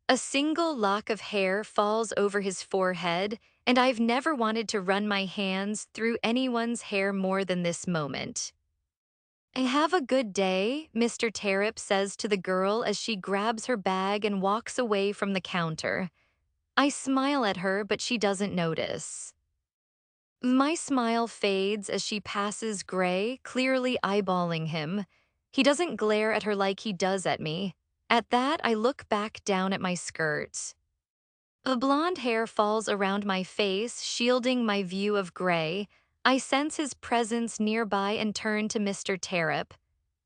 A single lock of hair falls over his forehead, and I've never wanted to run my hands through anyone's hair more than this moment. Have a good day, Mr. Tarrip says to the girl as she grabs her bag and walks away from the counter. I smile at her, but she doesn't notice. My smile fades as she passes Grey, clearly eyeballing him. He doesn't glare at her like he does at me. At that, I look back down at my skirt. A blonde hair falls around my face, shielding my view of Grey. I sense his presence nearby and turn to Mr. Tarrip.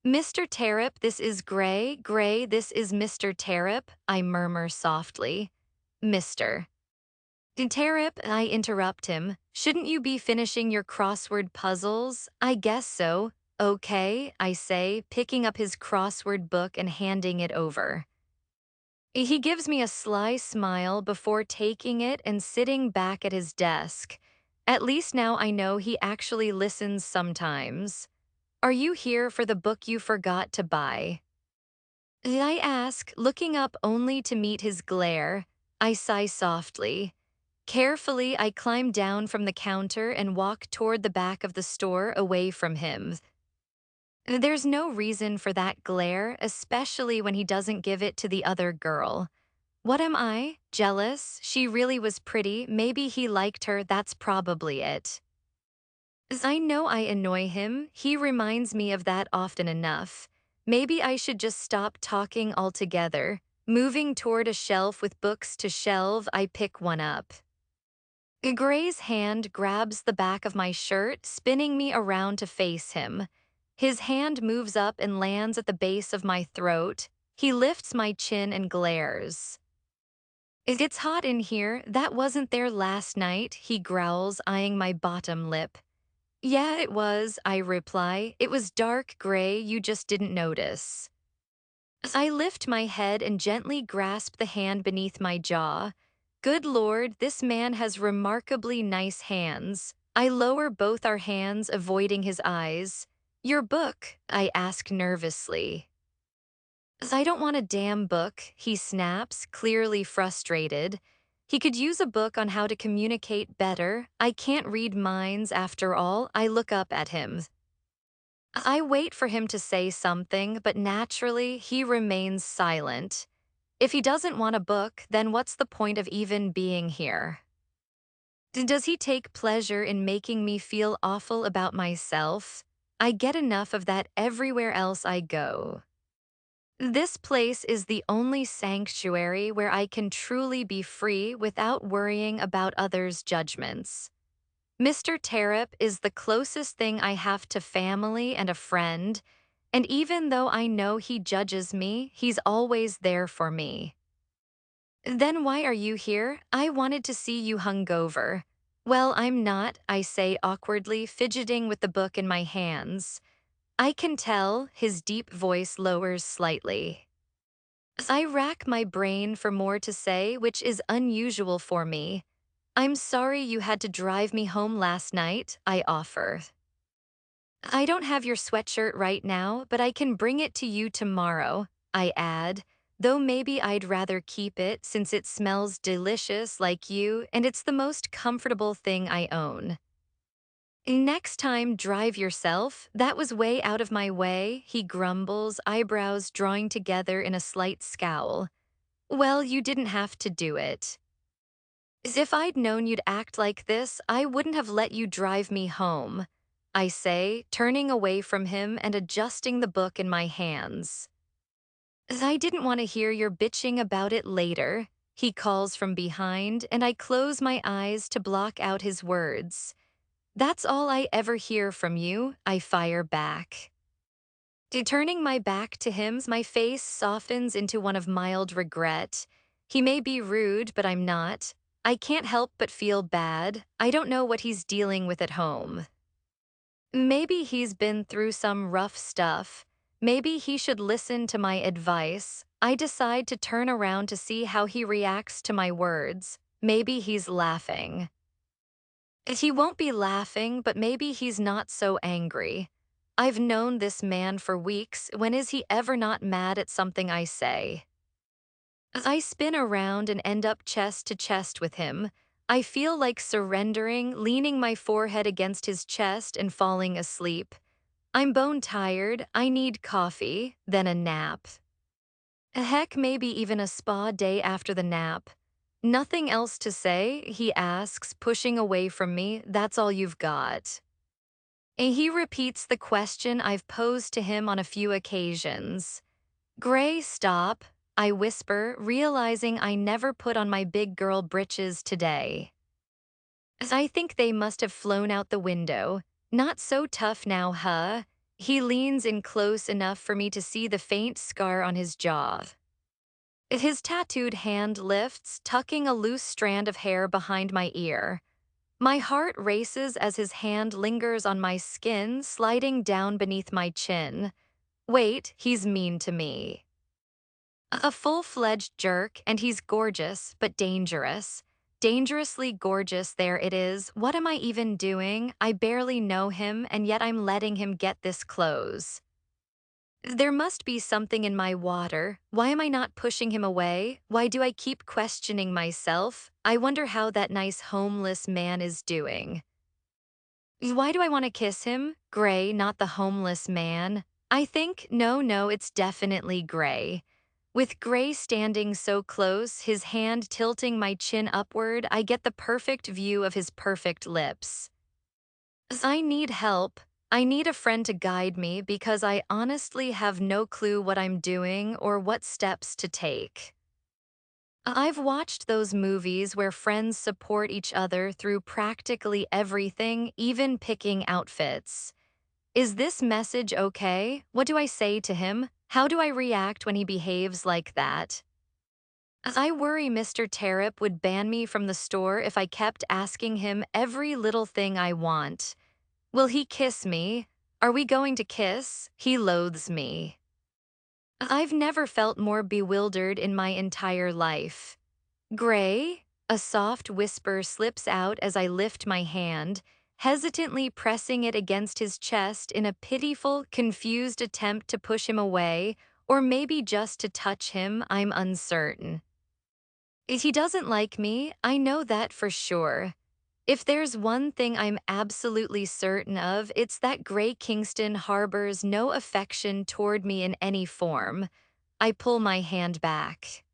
Mr. Tarrip, this is Grey. Grey, this is Mr. Tarrip, I murmur softly. Mr. Tarrip, I interrupt him. Shouldn't you be finishing your crossword puzzles? I guess so. Okay, I say, picking up his crossword book and handing it over. He gives me a sly smile before taking it and sitting back at his desk. At least now I know he actually listens sometimes. Are you here for the book you forgot to buy? I ask, looking up only to meet his glare. I sigh softly. Carefully, I climb down from the counter and walk toward the back of the store away from him. There's no reason for that glare, especially when he doesn't give it to the other girl. What am I? Jealous? She really was pretty. Maybe he liked her. That's probably it. As I know I annoy him, he reminds me of that often enough. Maybe I should just stop talking altogether. Moving toward a shelf with books to shelve, I pick one up. Gray's hand grabs the back of my shirt, spinning me around to face him. His hand moves up and lands at the base of my throat. He lifts my chin and glares. It's hot in here. That wasn't there last night, he growls, eyeing my bottom lip. Yeah, it was, I reply. It was dark gray, you just didn't notice. I lift my head and gently grasp the hand beneath my jaw. Good Lord, this man has remarkably nice hands. I lower both our hands, avoiding his eyes. Your book, I ask nervously. I don't want a damn book, he snaps, clearly frustrated. He could use a book on how to communicate better. I can't read minds after all. I look up at him. I wait for him to say something, but naturally, he remains silent. If he doesn't want a book, then what's the point of even being here? Does he take pleasure in making me feel awful about myself? I get enough of that everywhere else I go. This place is the only sanctuary where I can truly be free without worrying about others' judgments. Mr. Tarrip is the closest thing I have to family and a friend, and even though I know he judges me, he's always there for me. Then why are you here? I wanted to see you hungover. Well, I'm not, I say awkwardly, fidgeting with the book in my hands. I can tell, his deep voice lowers slightly. I rack my brain for more to say, which is unusual for me. I'm sorry you had to drive me home last night, I offer. I don't have your sweatshirt right now, but I can bring it to you tomorrow, I add, though maybe I'd rather keep it since it smells delicious like you and it's the most comfortable thing I own. Next time, drive yourself. That was way out of my way, he grumbles, eyebrows drawing together in a slight scowl. Well, you didn't have to do it. As if I'd known you'd act like this, I wouldn't have let you drive me home, I say, turning away from him and adjusting the book in my hands. I didn't want to hear your bitching about it later, he calls from behind, and I close my eyes to block out his words. That's all I ever hear from you, I fire back. Turning my back to him, my face softens into one of mild regret. He may be rude, but I'm not. I can't help but feel bad. I don't know what he's dealing with at home. Maybe he's been through some rough stuff. Maybe he should listen to my advice. I decide to turn around to see how he reacts to my words. Maybe he's laughing. He won't be laughing, but maybe he's not so angry. I've known this man for weeks. When is he ever not mad at something I say? I spin around and end up chest to chest with him. I feel like surrendering, leaning my forehead against his chest and falling asleep. I'm bone tired, I need coffee, then a nap. Heck, maybe even a spa day after the nap. Nothing else to say, he asks, pushing away from me. That's all you've got. He repeats the question I've posed to him on a few occasions. Gray, stop, I whisper, realizing I never put on my big girl britches today. I think they must have flown out the window. Not so tough now, huh? He leans in close enough for me to see the faint scar on his jaw. His tattooed hand lifts, tucking a loose strand of hair behind my ear. My heart races as his hand lingers on my skin, sliding down beneath my chin. Wait, he's mean to me. A full-fledged jerk, and he's gorgeous, but dangerous. Dangerously gorgeous, there it is. What am I even doing? I barely know him, and yet I'm letting him get this close. There must be something in my water. Why am I not pushing him away? Why do I keep questioning myself? I wonder how that nice homeless man is doing. Why do I want to kiss him? Gray, not the homeless man. I think, no, it's definitely Gray. With Gray standing so close, his hand tilting my chin upward, I get the perfect view of his perfect lips. I need help. I need a friend to guide me because I honestly have no clue what I'm doing or what steps to take. I've watched those movies where friends support each other through practically everything, even picking outfits. Is this message okay? What do I say to him? How do I react when he behaves like that? I worry Mr. Tarrip would ban me from the store if I kept asking him every little thing I want. Will he kiss me? Are we going to kiss? He loathes me. I've never felt more bewildered in my entire life. Gray? A soft whisper slips out as I lift my hand, hesitantly pressing it against his chest in a pitiful, confused attempt to push him away, or maybe just to touch him, I'm uncertain. He doesn't like me, I know that for sure. If there's one thing I'm absolutely certain of, it's that Grey Kingston harbors no affection toward me in any form. I pull my hand back.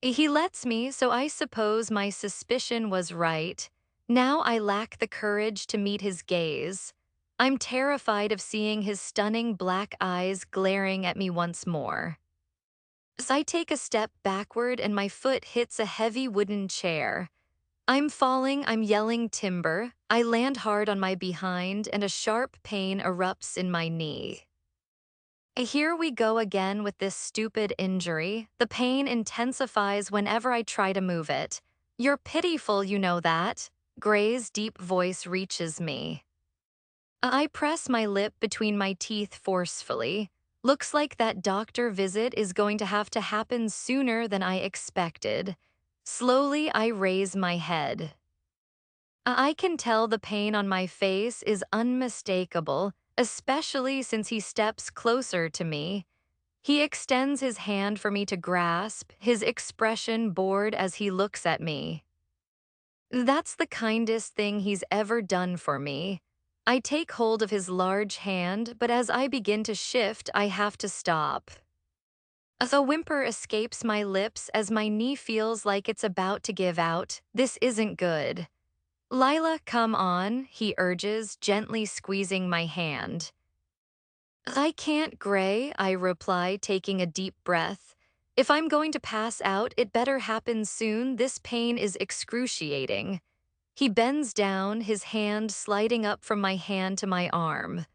He lets me, so I suppose my suspicion was right. Now I lack the courage to meet his gaze. I'm terrified of seeing his stunning black eyes glaring at me once more. As I take a step backward and my foot hits a heavy wooden chair. I'm falling, I'm yelling timber. I land hard on my behind and a sharp pain erupts in my knee. Here we go again with this stupid injury. The pain intensifies whenever I try to move it. You're pitiful, you know that. Gray's deep voice reaches me. I press my lip between my teeth forcefully. Looks like that doctor visit is going to have to happen sooner than I expected. Slowly, I raise my head. I can tell the pain on my face is unmistakable, especially since he steps closer to me. He extends his hand for me to grasp, his expression bored as he looks at me. That's the kindest thing he's ever done for me. I take hold of his large hand, but as I begin to shift, I have to stop. A whimper escapes my lips as my knee feels like it's about to give out. This isn't good. Lila, come on, he urges, gently squeezing my hand. I can't, Gray, I reply, taking a deep breath. If I'm going to pass out, it better happen soon. This pain is excruciating. He bends down, his hand sliding up from my hand to my arm.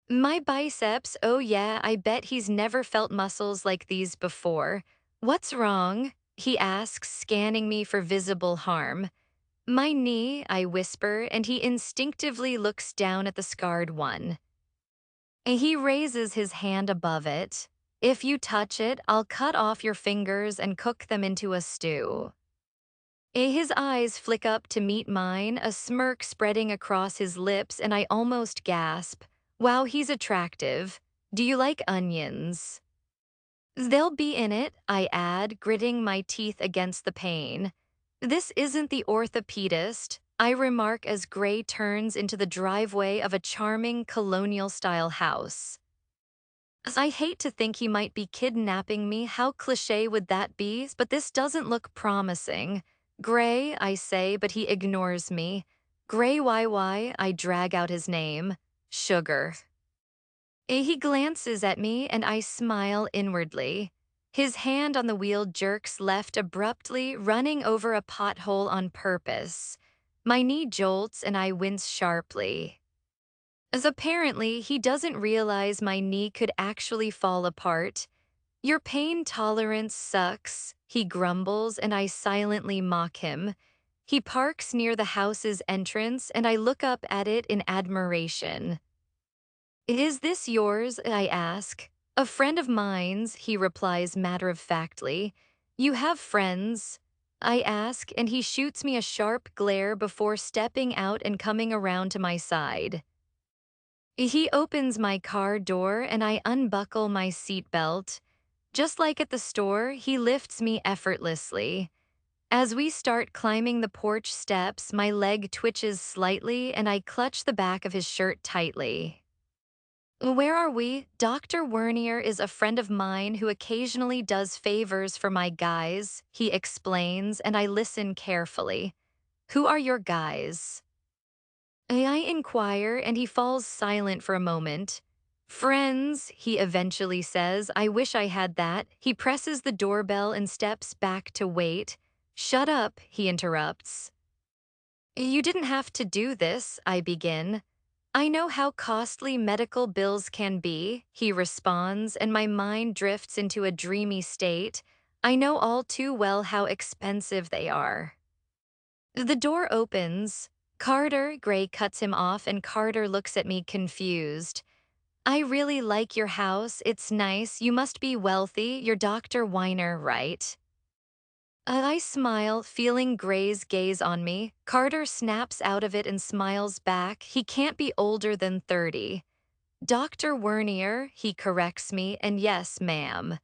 My biceps, oh yeah, I bet he's never felt muscles like these before. What's wrong? He asks, scanning me for visible harm. My knee, I whisper, and he instinctively looks down at the scarred one. He raises his hand above it. If you touch it, I'll cut off your fingers and cook them into a stew. His eyes flick up to meet mine, a smirk spreading across his lips, and I almost gasp. Wow, he's attractive. Do you like onions? They'll be in it, I add, gritting my teeth against the pain. This isn't the orthopedist, I remark as Gray turns into the driveway of a charming colonial-style house. I hate to think he might be kidnapping me. How cliché would that be? But this doesn't look promising. Gray, I say, but he ignores me. Gray YY, I drag out his name. Sugar. He glances at me and I smile inwardly. His hand on the wheel jerks left abruptly, running over a pothole on purpose. My knee jolts and I wince sharply. As apparently, he doesn't realize my knee could actually fall apart. Your pain tolerance sucks, he grumbles, and I silently mock him. He parks near the house's entrance, and I look up at it in admiration. Is this yours? I ask. A friend of mine's, he replies matter-of-factly. You have friends? I ask, and he shoots me a sharp glare before stepping out and coming around to my side. He opens my car door and I unbuckle my seatbelt. Just like at the store, he lifts me effortlessly. As we start climbing the porch steps, my leg twitches slightly and I clutch the back of his shirt tightly. Where are we? Dr. Wernier is a friend of mine who occasionally does favors for my guys, he explains, and I listen carefully. Who are your guys? I inquire, and he falls silent for a moment. Friends, he eventually says. I wish I had that. He presses the doorbell and steps back to wait. Shut up, he interrupts. You didn't have to do this, I begin. I know how costly medical bills can be, he responds, and my mind drifts into a dreamy state. I know all too well how expensive they are. The door opens. Carter, Gray cuts him off, and Carter looks at me confused. I really like your house. It's nice. You must be wealthy. You're Dr. Weiner, right? I smile, feeling Gray's gaze on me. Carter snaps out of it and smiles back. He can't be older than 30. Dr. Wernier, he corrects me, and yes, ma'am.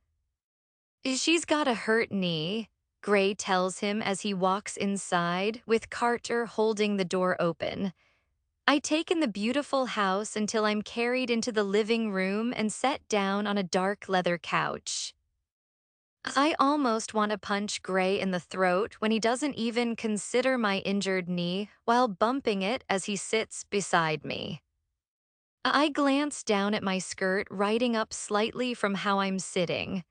She's got a hurt knee, Gray tells him as he walks inside, with Carter holding the door open. I take in the beautiful house until I'm carried into the living room and set down on a dark leather couch. I almost want to punch Gray in the throat when he doesn't even consider my injured knee while bumping it as he sits beside me. I glance down at my skirt, riding up slightly from how I'm sitting.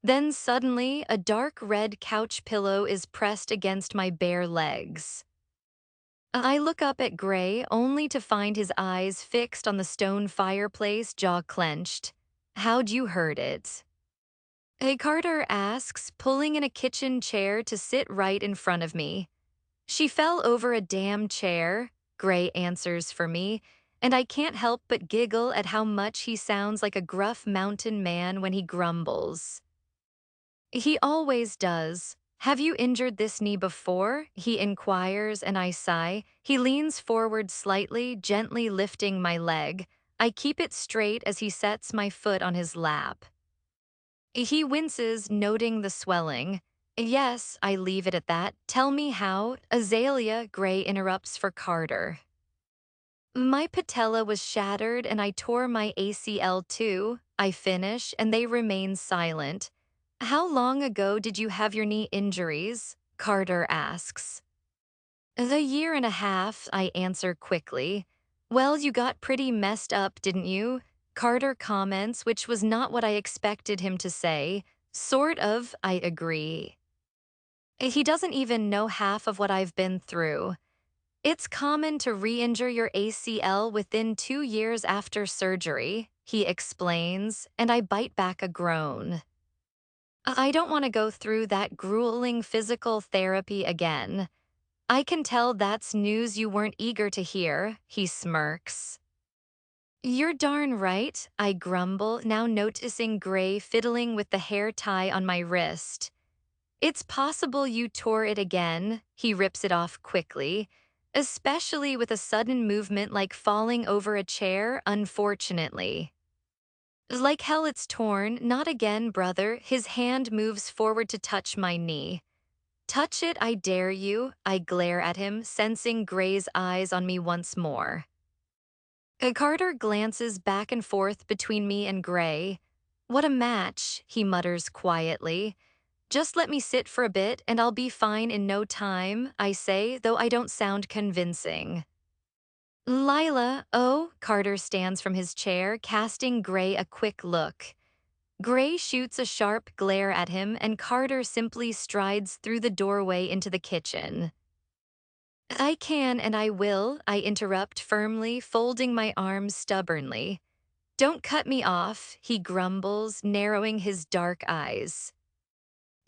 Then suddenly, a dark red couch pillow is pressed against my bare legs. I look up at Gray, only to find his eyes fixed on the stone fireplace, jaw clenched. How'd you hurt it? Carter asks, pulling in a kitchen chair to sit right in front of me. She fell over a damn chair, Gray answers for me, and I can't help but giggle at how much he sounds like a gruff mountain man when he grumbles. He always does. Have you injured this knee before? He inquires, and I sigh. He leans forward slightly, gently lifting my leg. I keep it straight as he sets my foot on his lap. He winces, noting the swelling. Yes, I leave it at that. Tell me how. Azalea, Gray interrupts for Carter. My patella was shattered and I tore my ACL too, I finish, and they remain silent. How long ago did you have your knee injuries? Carter asks. A year and a half, I answer quickly. Well, you got pretty messed up, didn't you? Carter comments, which was not what I expected him to say. Sort of, I agree. He doesn't even know half of what I've been through. It's common to re-injure your ACL within 2 years after surgery, he explains, and I bite back a groan. I don't want to go through that grueling physical therapy again. I can tell that's news you weren't eager to hear, he smirks. You're darn right, I grumble, now noticing Gray fiddling with the hair tie on my wrist. It's possible you tore it again, he rips it off quickly, especially with a sudden movement like falling over a chair, unfortunately. Like hell it's torn, not again, brother. His hand moves forward to touch my knee. Touch it, I dare you, I glare at him, sensing Gray's eyes on me once more. Carter glances back and forth between me and Gray. What a match, he mutters quietly. Just let me sit for a bit and I'll be fine in no time, I say, though I don't sound convincing. Lila, oh, Carter stands from his chair, casting Gray a quick look. Gray shoots a sharp glare at him and Carter simply strides through the doorway into the kitchen. I can and I will, I interrupt firmly, folding my arms stubbornly. Don't cut me off, he grumbles, narrowing his dark eyes.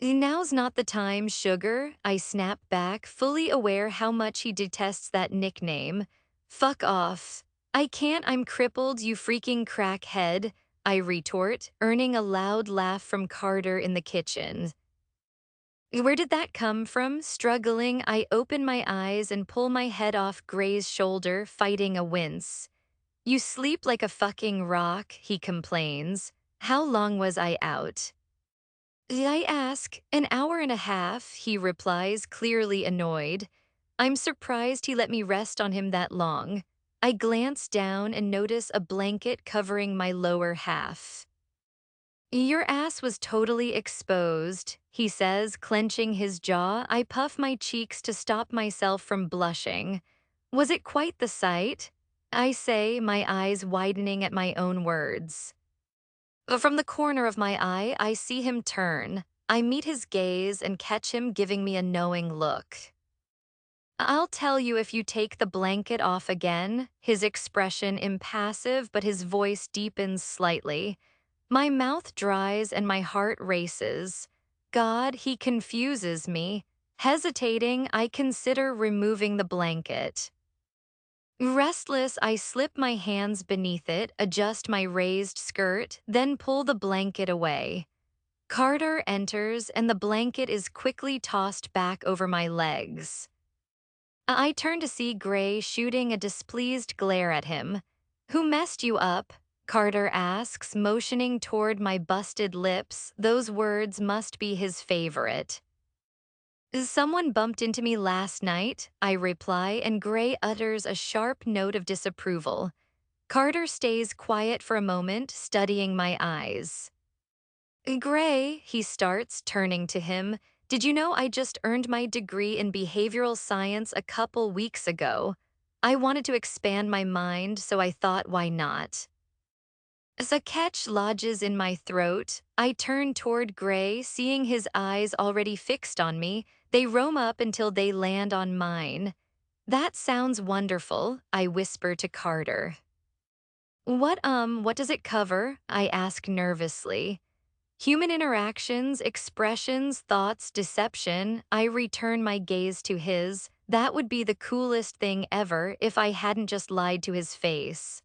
Now's not the time, sugar, I snap back, fully aware how much he detests that nickname. Fuck off. I can't, I'm crippled, you freaking crackhead, I retort, earning a loud laugh from Carter in the kitchen. Where did that come from? Struggling, I open my eyes and pull my head off Gray's shoulder, fighting a wince. You sleep like a fucking rock, he complains. How long was I out? I ask. An hour and a half, he replies, clearly annoyed. I'm surprised he let me rest on him that long. I glance down and notice a blanket covering my lower half. Your ass was totally exposed, he says, clenching his jaw. I puff my cheeks to stop myself from blushing. Was it quite the sight? I say, my eyes widening at my own words. From the corner of my eye, I see him turn. I meet his gaze and catch him giving me a knowing look. I'll tell you if you take the blanket off again, his expression impassive but his voice deepens slightly. My mouth dries and my heart races. God, he confuses me. Hesitating, I consider removing the blanket. Restless, I slip my hands beneath it, adjust my raised skirt, then pull the blanket away. Carter enters, and the blanket is quickly tossed back over my legs. I turn to see Gray shooting a displeased glare at him. Who messed you up? Carter asks, motioning toward my busted lips. Those words must be his favorite. Someone bumped into me last night, I reply, and Gray utters a sharp note of disapproval. Carter stays quiet for a moment, studying my eyes. Gray, he starts, turning to him, did you know I just earned my degree in behavioral science a couple weeks ago? I wanted to expand my mind, so I thought, why not? As a catch lodges in my throat, I turn toward Gray, seeing his eyes already fixed on me. They roam up until they land on mine. That sounds wonderful, I whisper to Carter. What does it cover? I ask nervously. Human interactions, expressions, thoughts, deception. I return my gaze to his. That would be the coolest thing ever if I hadn't just lied to his face.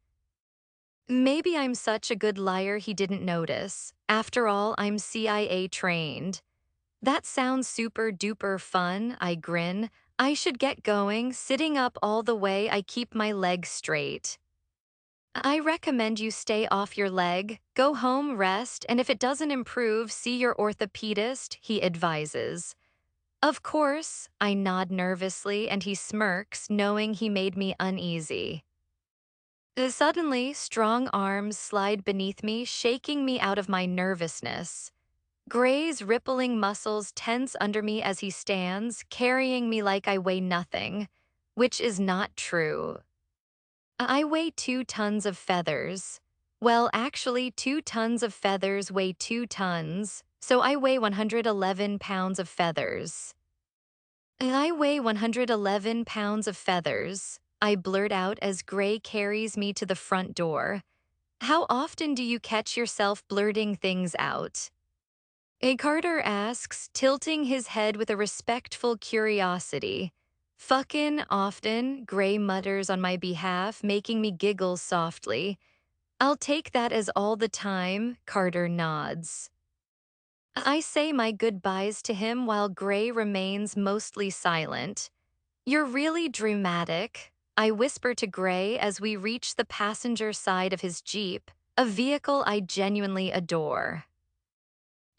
Maybe I'm such a good liar he didn't notice. After all, I'm CIA trained. That sounds super duper fun, I grin. I should get going. Sitting up all the way, I keep my legs straight. I recommend you stay off your leg, go home, rest, and if it doesn't improve, see your orthopedist, he advises. Of course, I nod nervously and he smirks, knowing he made me uneasy. Suddenly, strong arms slide beneath me, shaking me out of my nervousness. Gray's rippling muscles tense under me as he stands, carrying me like I weigh nothing, which is not true. I weigh 2 tons of feathers. Well, actually, 2 tons of feathers weigh 2 tons, so I weigh 111 pounds of feathers. I weigh 111 pounds of feathers, I blurt out as Gray carries me to the front door. How often do you catch yourself blurting things out? A Carter asks, tilting his head with a respectful curiosity. Fuckin' often, Gray mutters on my behalf, making me giggle softly. I'll take that as all the time, Carter nods. I say my goodbyes to him while Gray remains mostly silent. You're really dramatic, I whisper to Gray as we reach the passenger side of his Jeep, a vehicle I genuinely adore.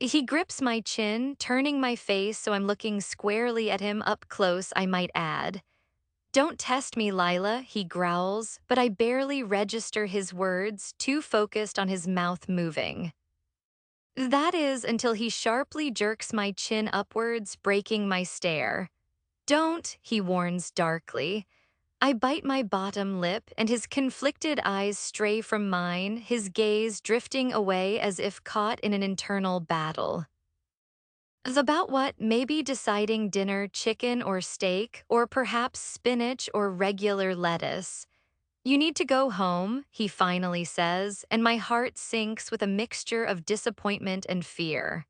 He grips my chin, turning my face so I'm looking squarely at him up close, I might add. Don't test me, Lila, he growls, but I barely register his words, too focused on his mouth moving. That is until he sharply jerks my chin upwards, breaking my stare. Don't, he warns darkly. I bite my bottom lip, and his conflicted eyes stray from mine, his gaze drifting away as if caught in an internal battle. About what? Maybe deciding dinner, chicken or steak, or perhaps spinach or regular lettuce. You need to go home, he finally says, and my heart sinks with a mixture of disappointment and fear.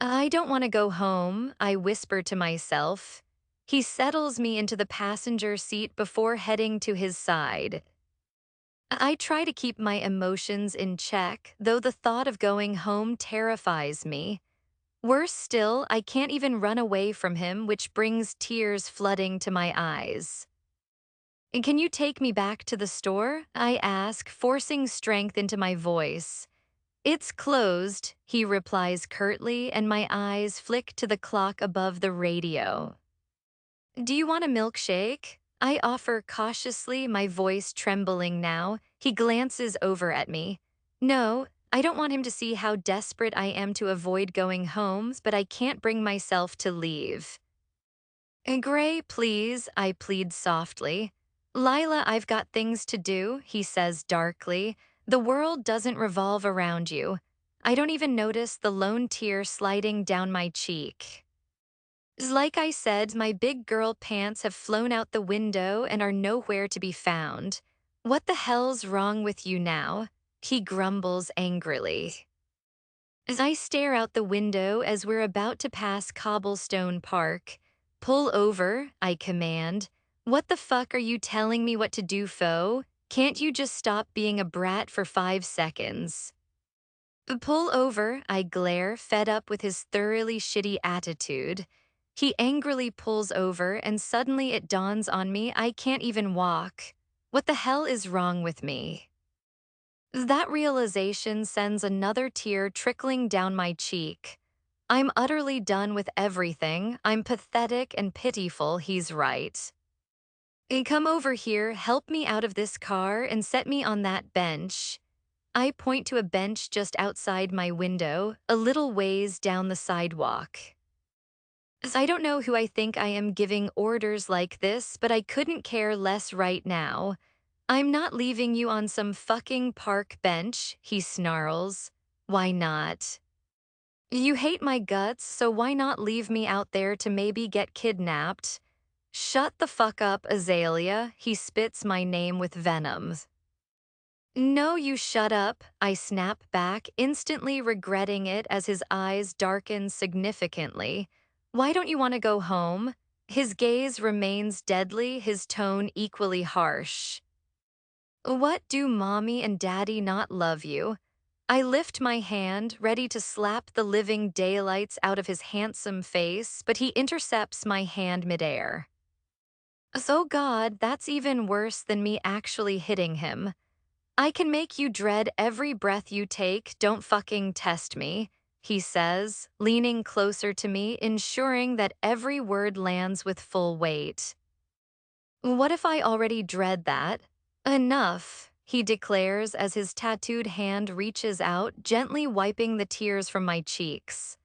I don't want to go home, I whisper to myself. He settles me into the passenger seat before heading to his side. I try to keep my emotions in check, though the thought of going home terrifies me. Worse still, I can't even run away from him, which brings tears flooding to my eyes. Can you take me back to the store? I ask, forcing strength into my voice. It's closed, he replies curtly, and my eyes flick to the clock above the radio. Do you want a milkshake? I offer cautiously, my voice trembling now. He glances over at me. No, I don't want him to see how desperate I am to avoid going home, but I can't bring myself to leave. Gray, please, I plead softly. Lila, I've got things to do, he says darkly. The world doesn't revolve around you. I don't even notice the lone tear sliding down my cheek. Like I said, my big girl pants have flown out the window and are nowhere to be found. What the hell's wrong with you now? He grumbles angrily. As I stare out the window as we're about to pass Cobblestone Park, pull over, I command. What the fuck are you telling me what to do, foe? Can't you just stop being a brat for 5 seconds? Pull over, I glare, fed up with his thoroughly shitty attitude. He angrily pulls over, and suddenly it dawns on me I can't even walk. What the hell is wrong with me? That realization sends another tear trickling down my cheek. I'm utterly done with everything. I'm pathetic and pitiful, he's right. Come over here, help me out of this car, and set me on that bench. I point to a bench just outside my window, a little ways down the sidewalk. I don't know who I think I am giving orders like this, but I couldn't care less right now. I'm not leaving you on some fucking park bench, he snarls. Why not? You hate my guts, so why not leave me out there to maybe get kidnapped? Shut the fuck up, Azalea, he spits my name with venom. No, you shut up, I snap back, instantly regretting it as his eyes darken significantly. Why don't you want to go home? His gaze remains deadly, his tone equally harsh. What, do mommy and daddy not love you? I lift my hand, ready to slap the living daylights out of his handsome face, but he intercepts my hand midair. Oh God, that's even worse than me actually hitting him. I can make you dread every breath you take, don't fucking test me, he says, leaning closer to me, ensuring that every word lands with full weight. What if I already dread that? Enough, he declares as his tattooed hand reaches out, gently wiping the tears from my cheeks.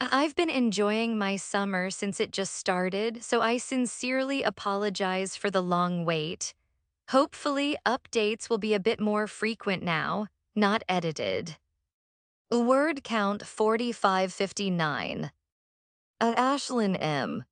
I've been enjoying my summer since it just started, so I sincerely apologize for the long wait. Hopefully, updates will be a bit more frequent now, not edited. Word count 4559. Ashlyn M.